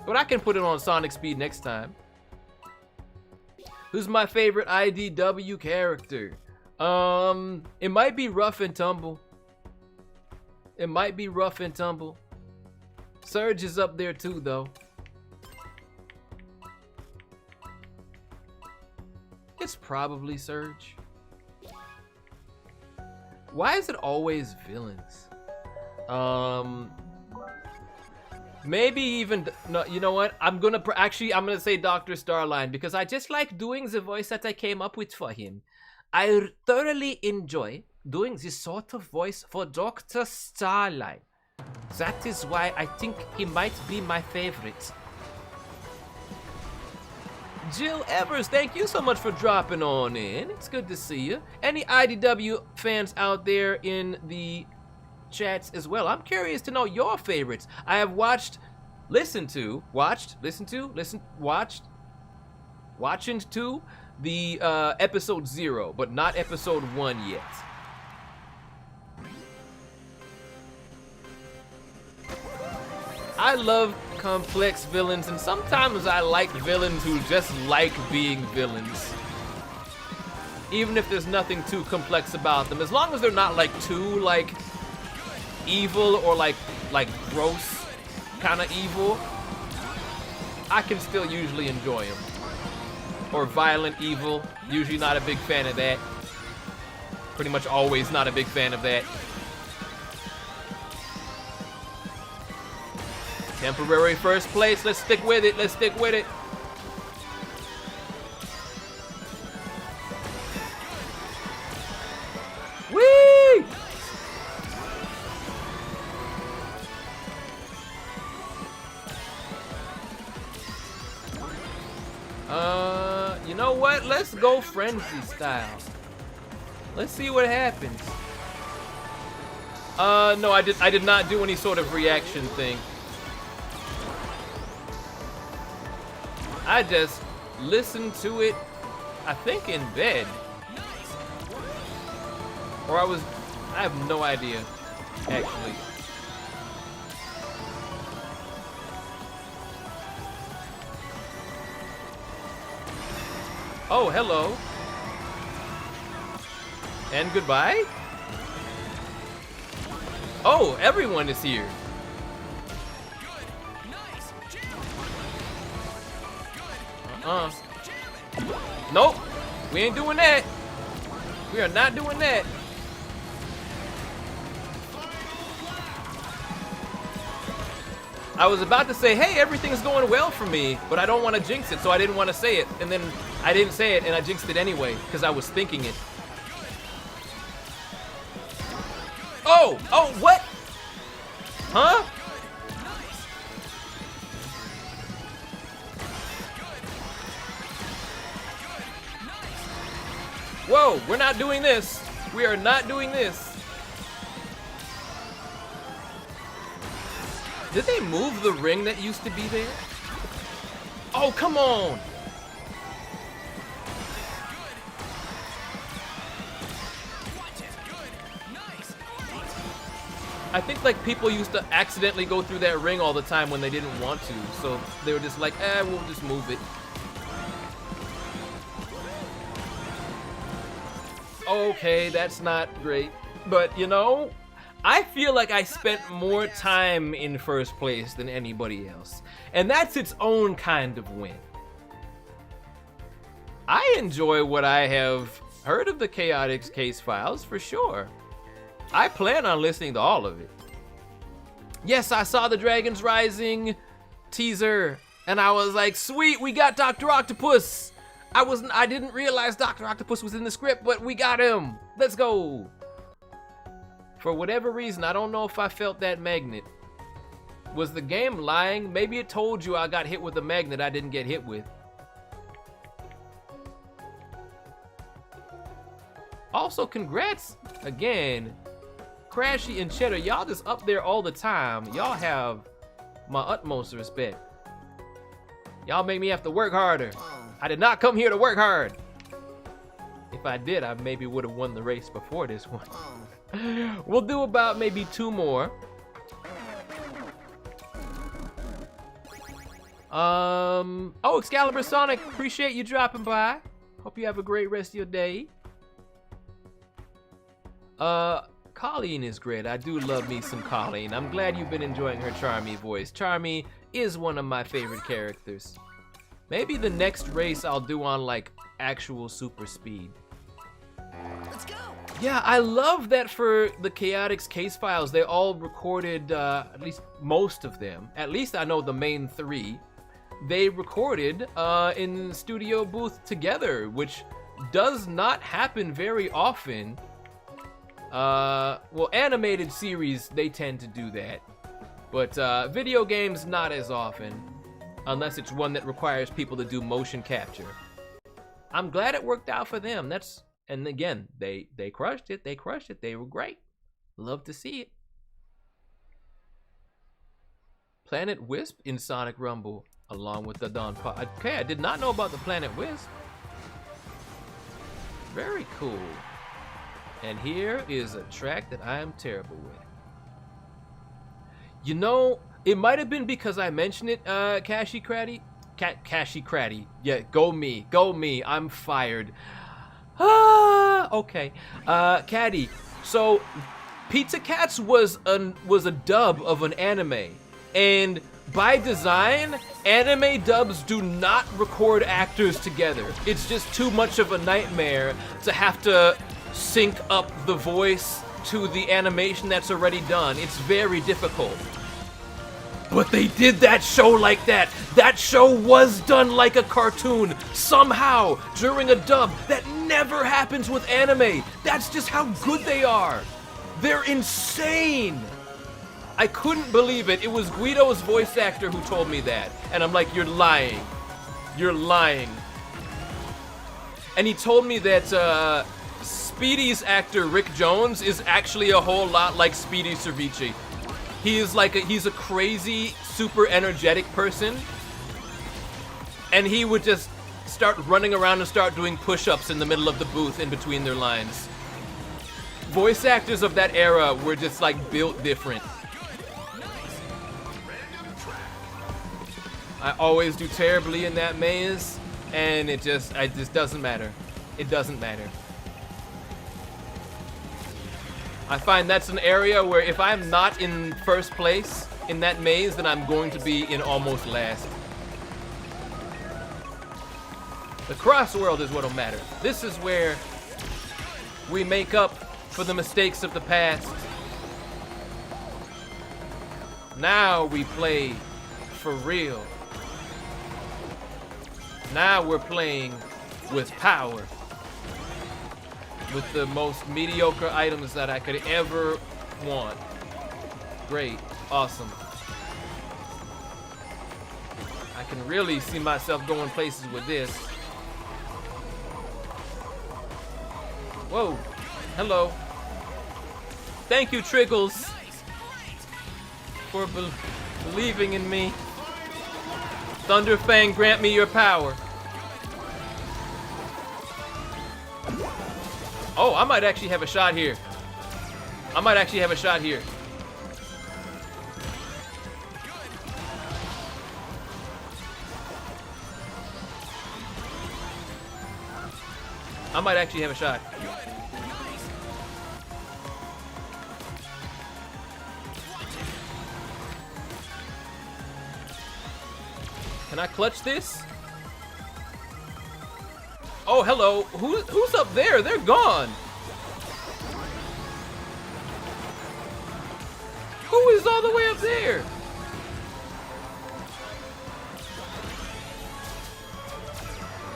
But I can put it on Sonic speed next time. Who's my favorite IDW character? It might be Rough and Tumble. It might be Rough and Tumble. Surge is up there too, though. It's probably Surge. Why is it always villains? Maybe even no. You know what? I'm gonna say Dr. Starline because I just like doing the voice that I came up with for him. I thoroughly enjoy doing this sort of voice for Dr. Starline. That is why I think he might be my favorite. Jill Evers, thank you so much for dropping on in. It's good to see you. Any IDW fans out there in the chats as well? I'm curious to know your favorites. I have watched to the episode 0, but not episode 1 yet. I love complex villains, and sometimes I like villains who just like being villains. Even if there's nothing too complex about them, as long as they're not like too like evil or like gross kind of evil, I can still usually enjoy them. Or violent evil, usually not a big fan of that. Pretty much always not a big fan of that. Temporary first place, let's stick with it, let's stick with it. Whee! You know what? Let's go frenzy style. Let's see what happens. No, I did not do any sort of reaction thing. I just listened to it, I think in bed. Or I have no idea, actually. Oh, hello. And goodbye? Oh, everyone is here. Good. Nice. Jam. Good. Nope. We ain't doing that. We are not doing that. I was about to say, hey, everything's going well for me, but I don't want to jinx it, so I didn't want to say it. And then I didn't say it, and I jinxed it anyway, because I was thinking it. Oh, what? Huh? Whoa, we're not doing this. We are not doing this. Did they move the ring that used to be there? Oh, come on. I think like people used to accidentally go through that ring all the time when they didn't want to. So they were just like, we'll just move it. Okay, that's not great. But you know, I feel like I spent more time in first place than anybody else. And that's its own kind of win. I enjoy what I have heard of the Chaotix case files for sure. I plan on listening to all of it. Yes, I saw the Dragons Rising teaser and I was like, sweet, we got Dr. Octopus. I didn't realize Dr. Octopus was in the script, but we got him. Let's go. For whatever reason, I don't know if I felt that magnet. Was the game lying? Maybe it told you I got hit with a magnet I didn't get hit with. Also, congrats again. Crashy and Cheddar, y'all just up there all the time. Y'all have my utmost respect. Y'all make me have to work harder. I did not come here to work hard. If I did, I maybe would have won the race before this one. We'll do about maybe 2 more. Oh, Excalibur Sonic, appreciate you dropping by. Hope you have a great rest of your day. Colleen is great. I do love me some Colleen. I'm glad you've been enjoying her Charmy voice. Charmy is one of my favorite characters. Maybe the next race I'll do on like actual super speed. Let's go. Yeah, I love that for the Chaotix case files, they all recorded, at least most of them, at least I know the main 3, they recorded in studio booth together, which does not happen very often. Well, animated series, they tend to do that, but video games, not as often, unless it's one that requires people to do motion capture. I'm glad it worked out for them. And again, they crushed it. They crushed it. They were great. Love to see it. Planet Wisp in Sonic Rumble, along with the Dawn Pod. Okay, I did not know about the Planet Wisp. Very cool. And here is a track that I am terrible with. You know, it might have been because I mentioned it, Cashy Cratty. Cashy Cratty. Yeah, go me. Go me. I'm fired. Okay. Caddy. So, Pizza Cats was a dub of an anime, and by design, anime dubs do not record actors together. It's just too much of a nightmare to have to sync up the voice to the animation that's already done. It's very difficult. But they did that show like that. That show was done like a cartoon, somehow, during a dub. That never happens with anime. That's just how good they are. They're insane. I couldn't believe it. It was Guido's voice actor who told me that. And I'm like, you're lying. You're lying. And he told me that Speedy's actor, Rick Jones, is actually a whole lot like Speedy Cervici. He's a crazy, super energetic person, and he would just start running around and start doing push-ups in the middle of the booth in between their lines. Voice actors of that era were just like built different. I always do terribly in that maze, and it just doesn't matter. It doesn't matter. I find that's an area where if I'm not in first place in that maze, then I'm going to be in almost last. The cross world is what'll matter. This is where we make up for the mistakes of the past. Now we play for real. Now we're playing with power. With the most mediocre items that I could ever want. Great. Awesome. I can really see myself going places with this. Whoa. Hello. Thank you, Triggles, for believing in me. Thunderfang, grant me your power. Oh, I might actually have a shot here. I might actually have a shot here. I might actually have a shot. Can I clutch this? Oh, hello. Who's up there? They're gone. Who is all the way up there?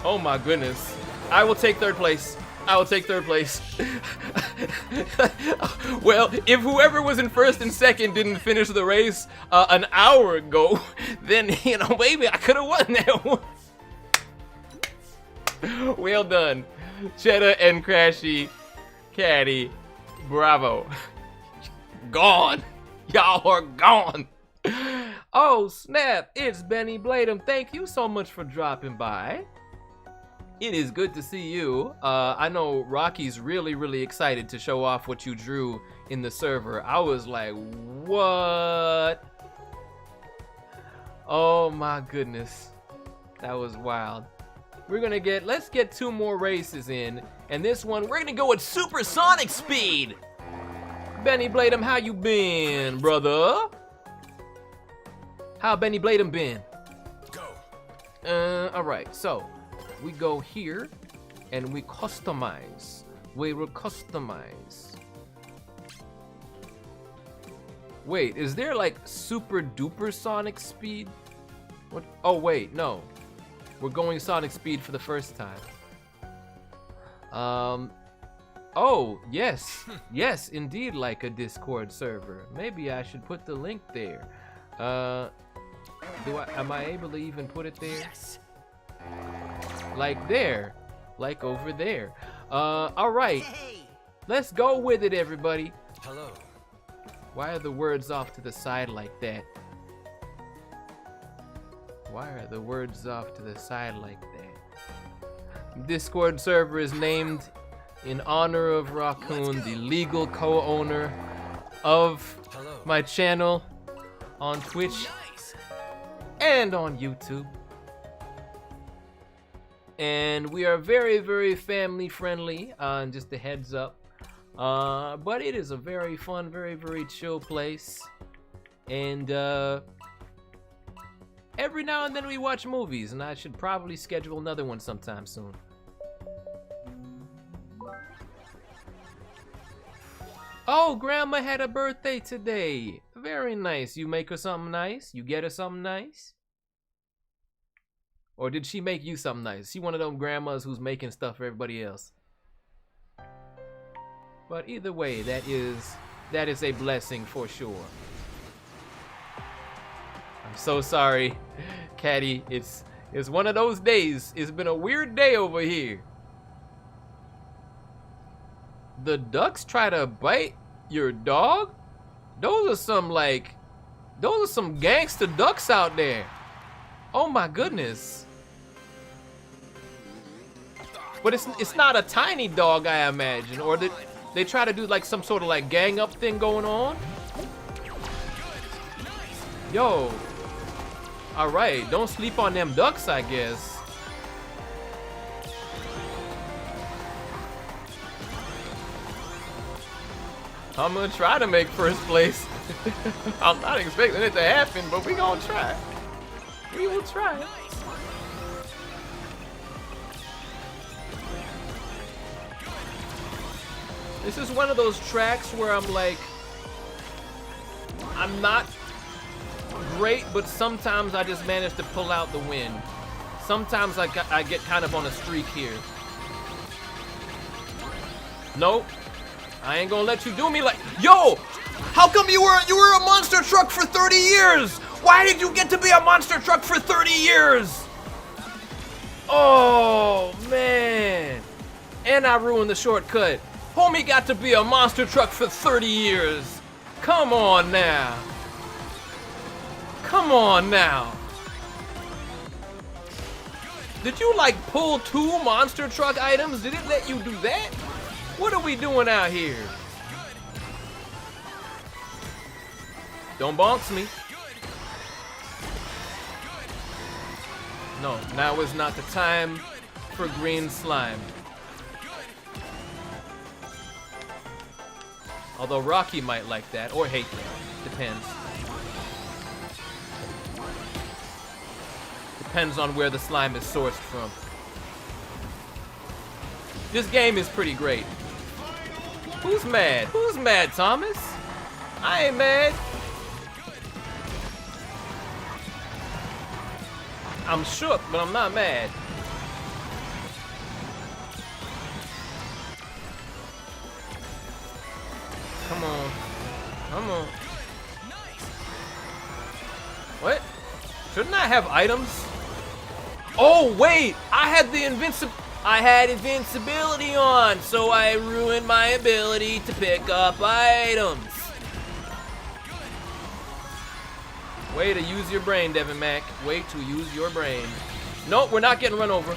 Oh my goodness. I will take third place. I will take third place. Well, if whoever was in first and second didn't finish the race an hour ago, then, you know, maybe I could have won that one. Well done, Cheddar and Crashy Caddy. Bravo. Gone. Y'all are gone. Oh, snap. It's Benny Bladem. Thank you so much for dropping by. It is good to see you. I know Rocky's really excited to show off what you drew in the server. I was like, what? Oh my goodness. That was wild. Let's get 2 more races in. And this one, we're gonna go with supersonic speed. Benny Bladem, how you been, brother? How Benny Bladem been? Go. All right, so we go here and we customize. We will customize. Wait, is there like super duper sonic speed? What? Oh wait, no. We're going sonic speed for the first time. Oh, yes. Yes, indeed, like a Discord server. Maybe I should put the link there. Am I able to even put it there? Yes. Like there. Like over there. All right. Let's go with it, everybody. Hello. Why are the words off to the side like that? Why are the words off to the side like that? Discord server is named in honor of Raccoon, the legal co-owner of my channel on Twitch and on YouTube. And we are very family friendly, just a heads up. But it is a very fun, very chill place. And every now and then we watch movies, and I should probably schedule another one sometime soon. Oh, Grandma had a birthday today. Very nice. You make her something nice? You get her something nice? Or did she make you something nice? She one of them grandmas who's making stuff for everybody else. But either way, that is a blessing for sure. I'm so sorry, Caddy. It's one of those days. It's been a weird day over here. The ducks try to bite your dog? Those are some gangster ducks out there. Oh my goodness. But it's not a tiny dog, I imagine. Or they try to do like some sort of like gang up thing going on. Yo. Alright, don't sleep on them ducks, I guess. I'm gonna try to make first place. I'm not expecting it to happen, but we gonna try. We will try. This is one of those tracks where I'm like, I'm not great, but sometimes I just manage to pull out the win. Sometimes I get kind of on a streak here. Nope. I ain't gonna let you do me like, yo! How come you were a monster truck for 30 years? Why did you get to be a monster truck for 30 years? Oh, man. And I ruined the shortcut. Homie got to be a monster truck for 30 years. Come on now. Come on now. Did you like pull 2 monster truck items? Did it let you do that? What are we doing out here? Don't bounce me. No, now is not the time for green slime. Although Rocky might like that, or hate that. Depends. Depends on where the slime is sourced from. This game is pretty great. Who's mad? Who's mad, Thomas? I ain't mad. I'm shook, but I'm not mad. Come on. Come on. What? Shouldn't I have items? Oh, wait! I had invincibility on, so I ruined my ability to pick up items. Way to use your brain, Devin Mack. Way to use your brain. Nope, we're not getting run over.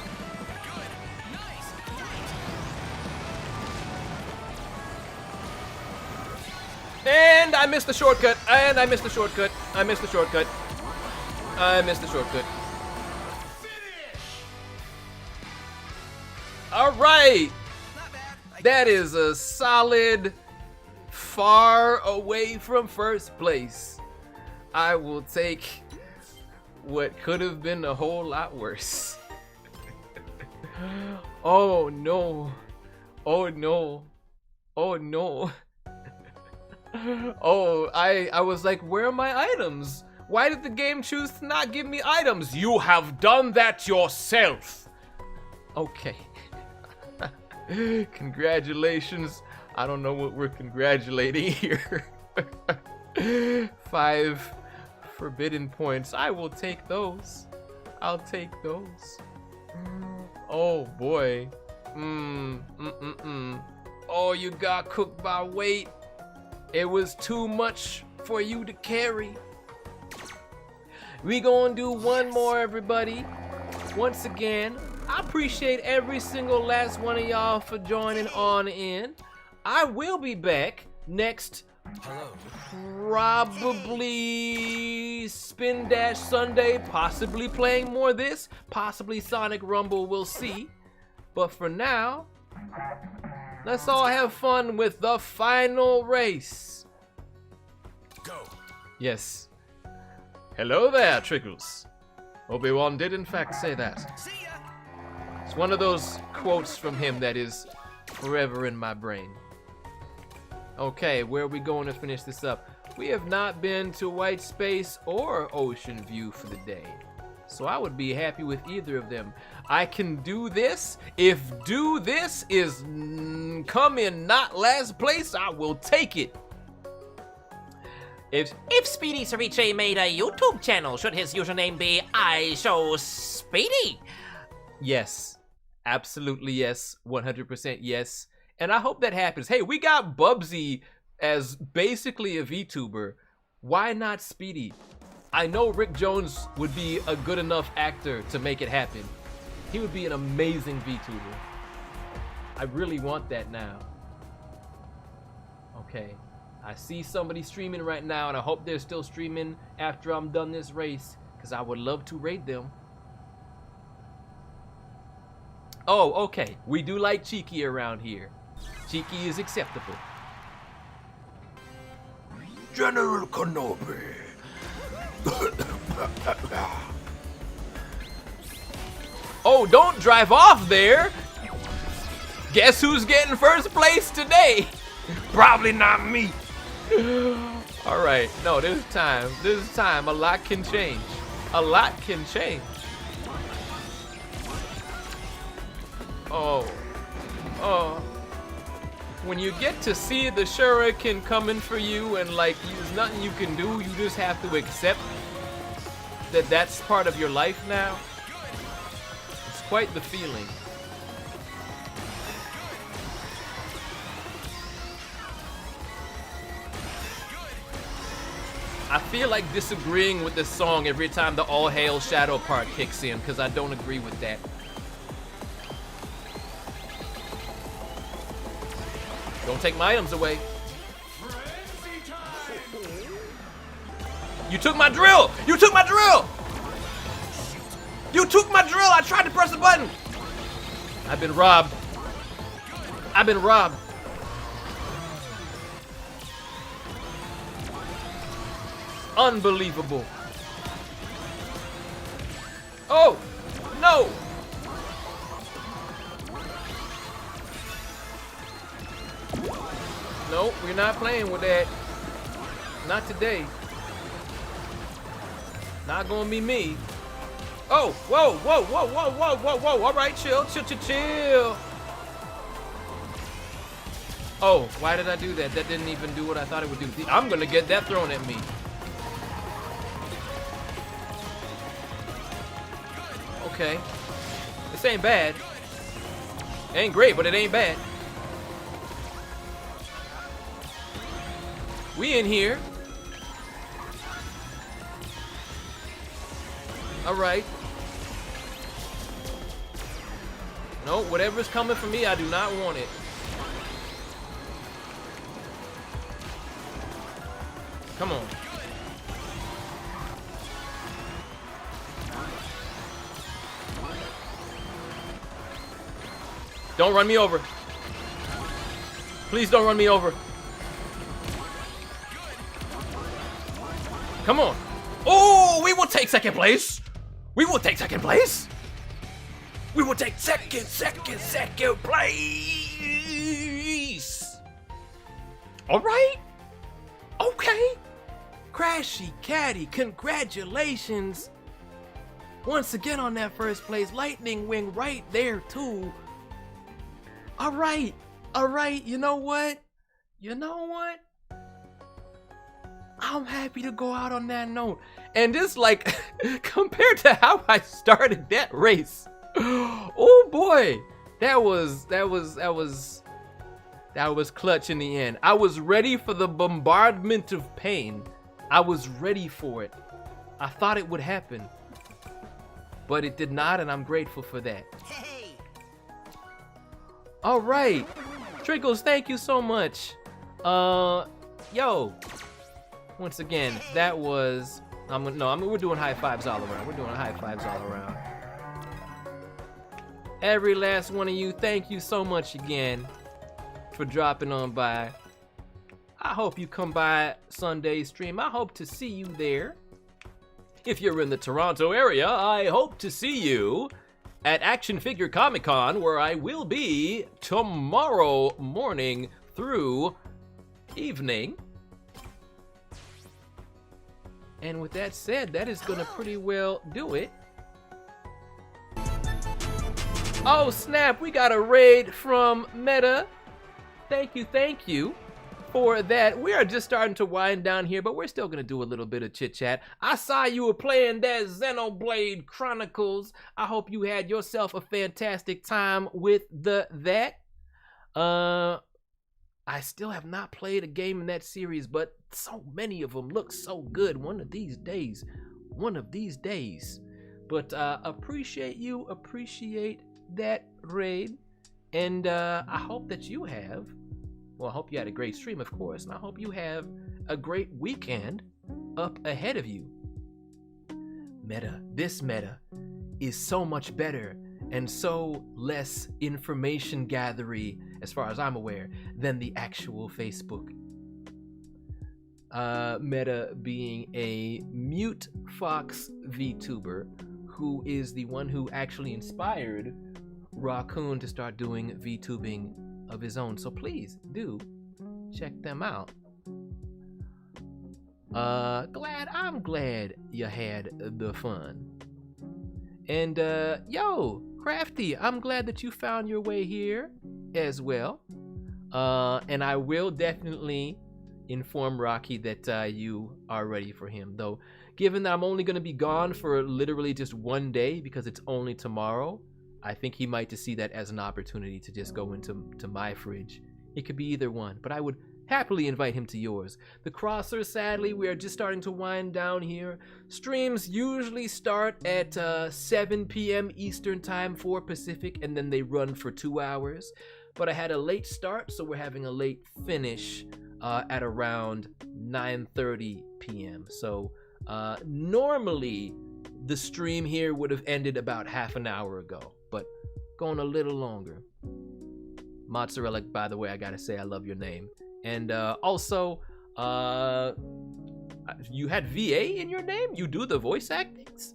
And I missed the shortcut. And I missed the shortcut. I missed the shortcut. I missed the shortcut. All right. That is a solid far away from first place. I will take what could have been a whole lot worse. Oh no. Oh no. Oh no. Oh, I was like, where are my items? Why did the game choose to not give me items? You have done that yourself. Okay. Congratulations. I don't know what we're congratulating here. 5 forbidden points. I will take those. I'll take those. Oh boy. Oh, you got cooked by weight. It was too much for you to carry. We gonna do one more, everybody. Once again, I appreciate every single last one of y'all for joining on in. I will be back next probably Spin Dash Sunday, possibly playing more of this, possibly Sonic Rumble, we'll see. But for now, let's all have fun with the final race. Go. Yes. Hello there, Trickles. Obi-Wan did in fact say that. See ya. It's one of those quotes from him that is forever in my brain. Okay, where are we going to finish this up? We have not been to White Space or Ocean View for the day, so I would be happy with either of them. I can do this. If do this is come in not last place, I will take it. If Speedy Ceviche made a YouTube channel, should his username be iShowSpeedy? Yes, absolutely yes, 100% yes. And I hope that happens. Hey, we got Bubsy as basically a VTuber. Why not Speedy? I know Rick Jones would be a good enough actor to make it happen. He would be an amazing VTuber. I really want that now. Okay, I see somebody streaming right now, and I hope they're still streaming after I'm done this race, because I would love to raid them. Oh, okay. We do like Cheeky around here. Cheeky is acceptable. General Kenobi. Oh, don't drive off there! Guess who's getting first place today? Probably not me. All right, no, this time, a lot can change. A lot can change. Oh. When you get to see the shuriken coming for you and like there's nothing you can do, you just have to accept that that's part of your life now. It's quite the feeling. I feel like disagreeing with this song every time the All Hail Shadow part kicks in because I don't agree with that. Don't take my items away. You took my drill! You took my drill! You took my drill! I tried to press the button! I've been robbed. I've been robbed. Unbelievable. Oh! No! Nope, we're not playing with that. Not today. Not gonna be me. Oh, whoa, whoa, whoa, whoa, whoa, whoa, whoa. All right, chill, chill, chill, chill. Oh, why did I do that? That didn't even do what I thought it would do. I'm gonna get that thrown at me. Okay. This ain't bad. Ain't great, but it ain't bad. We in here. All right. No, whatever's coming for me, I do not want it. Come on. Don't run me over. Please don't run me over. Come on. Oh, we will take second place. We will take second place. We will take second place. All right. Okay. Crashy Caddy, congratulations. Once again on that first place. Lightning Wing right there too. All right. All right. You know what? You know what? I'm happy to go out on that note. And just like, compared to how I started that race, oh boy, that was clutch in the end. I was ready for the bombardment of pain. I was ready for it. I thought it would happen, but it did not, and I'm grateful for that. Hey. All right, Trickles, thank you so much. Yo. Once again, that was, we're doing high fives all around. We're doing high fives all around. Every last one of you, thank you so much again for dropping on by. I hope you come by Sunday's stream. I hope to see you there. If you're in the Toronto area, I hope to see you at Action Figure Comic Con, where I will be tomorrow morning through evening. And with that said, that is gonna pretty well do it. Oh snap, we got a raid from Meta. Thank you for that. We are just starting to wind down here, but we're still gonna do a little bit of chit chat. I saw you were playing that Xenoblade Chronicles. I hope you had yourself a fantastic time with that. I still have not played a game in that series, but so many of them look so good. One of these days. But appreciate that raid, and I hope that you have, well, I hope you had a great stream, of course, and I hope you have a great weekend up ahead of you. This meta is so much better and so less information gathery, as far as I'm aware, than the actual Facebook. Meta being a Mute Fox VTuber, who is the one who actually inspired Raccoon to start doing VTubing of his own. So please do check them out. I'm glad you had the fun. And yo, Crafty, I'm glad that you found your way here as well. And I will definitely inform Rocky that you are ready for him. Though, given that I'm only going to be gone for literally just one day because it's only tomorrow, I think he might just see that as an opportunity to just go into my fridge. It could be either one, but I would happily invite him to yours. The Crosser, sadly, we are just starting to wind down here. Streams usually start at 7 p.m. Eastern Time, 4 Pacific, and then they run for 2 hours. But I had a late start, so we're having a late finish at around 9:30 p.m. So normally the stream here would have ended about half an hour ago, but going a little longer. Mozzarella, by the way, I gotta say I love your name. And also, you had VA in your name? You do the voice actings?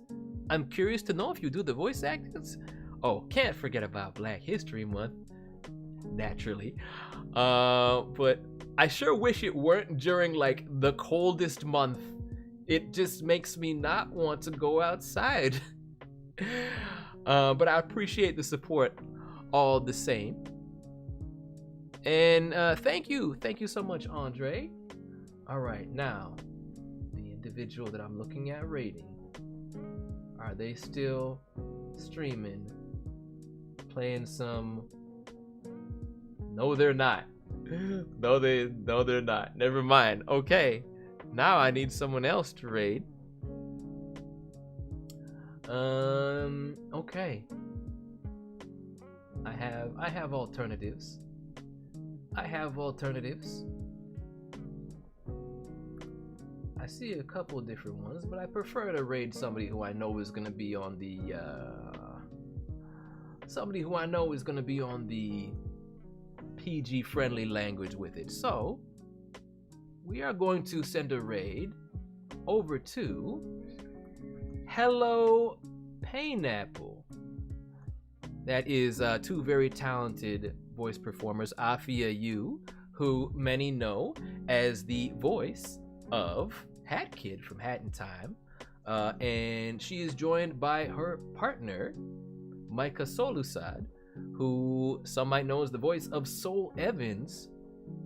I'm curious to know if you do the voice actings. Oh, can't forget about Black History Month, naturally. But I sure wish it weren't during like the coldest month. It just makes me not want to go outside. But I appreciate the support all the same. And thank you so much, Andre. All right, now the individual that I'm looking at rating, are they still streaming, playing some? No, they're not. No, they're not. Never mind. Okay, now I need someone else to raid. Okay. I have alternatives. I see a couple different ones, but I prefer to raid somebody who I know is gonna be on the PG friendly language with it. So we are going to send a raid over to Hello Pineapple. That is two very talented voice performers, Afia Yu, who many know as the voice of Hat Kid from Hat in Time, and she is joined by her partner, Micah Solusad, who some might know as the voice of Soul Evans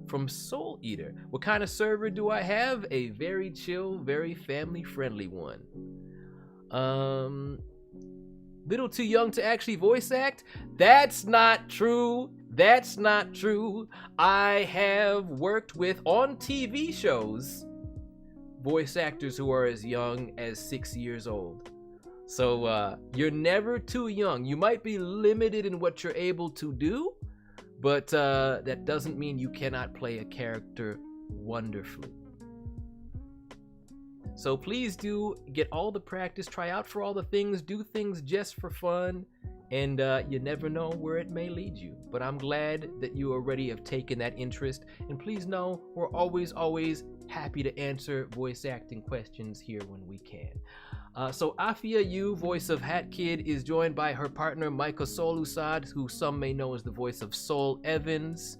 from Soul Eater. What kind of server do I have? A very chill, very family-friendly one. Little too young to actually voice act? That's not true. I have worked with, on TV shows, voice actors who are as young as 6 years old. So you're never too young. You might be limited in what you're able to do, but that doesn't mean you cannot play a character wonderfully. So please do get all the practice, try out for all the things, do things just for fun, and you never know where it may lead you. But I'm glad that you already have taken that interest, and please know we're always happy to answer voice acting questions here when we can. So Afia Yu, voice of Hat Kid, is joined by her partner Micah Solusad, who some may know as the voice of Soul Evans,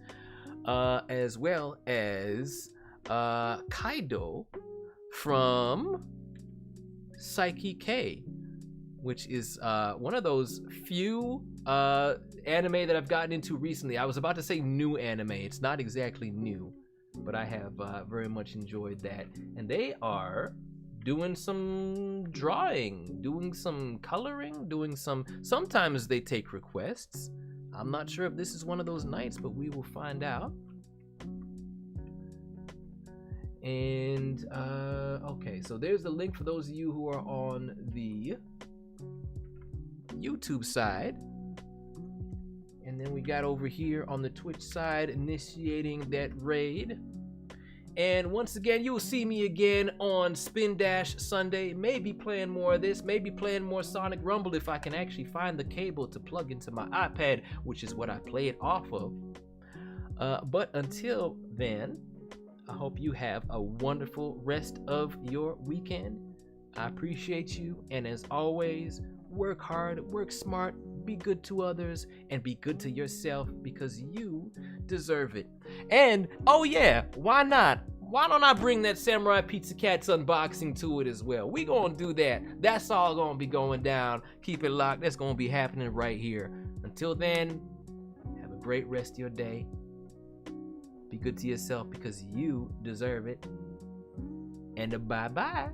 as well as Kaido from Psyche K, which is one of those few anime that I've gotten into recently. I was about to say new anime. It's not exactly new, but I have very much enjoyed that. And they are doing some drawing, doing some coloring, sometimes they take requests. I'm not sure if this is one of those nights, but we will find out. And okay, so there's the link for those of you who are on the YouTube side. And then we got over here on the Twitch side initiating that raid. And once again, you will see me again on Spin Dash Sunday. Maybe playing more of this, maybe playing more Sonic Rumble if I can actually find the cable to plug into my iPad, which is what I play it off of. But until then, I hope you have a wonderful rest of your weekend. I appreciate you, and as always, work hard, work smart, be good to others, and be good to yourself because you deserve it. And, oh yeah, why not? Why don't I bring that Samurai Pizza Cats unboxing to it as well? We gonna do that. That's all gonna be going down. Keep it locked. That's gonna be happening right here. Until then, have a great rest of your day. Be good to yourself because you deserve it. And bye-bye.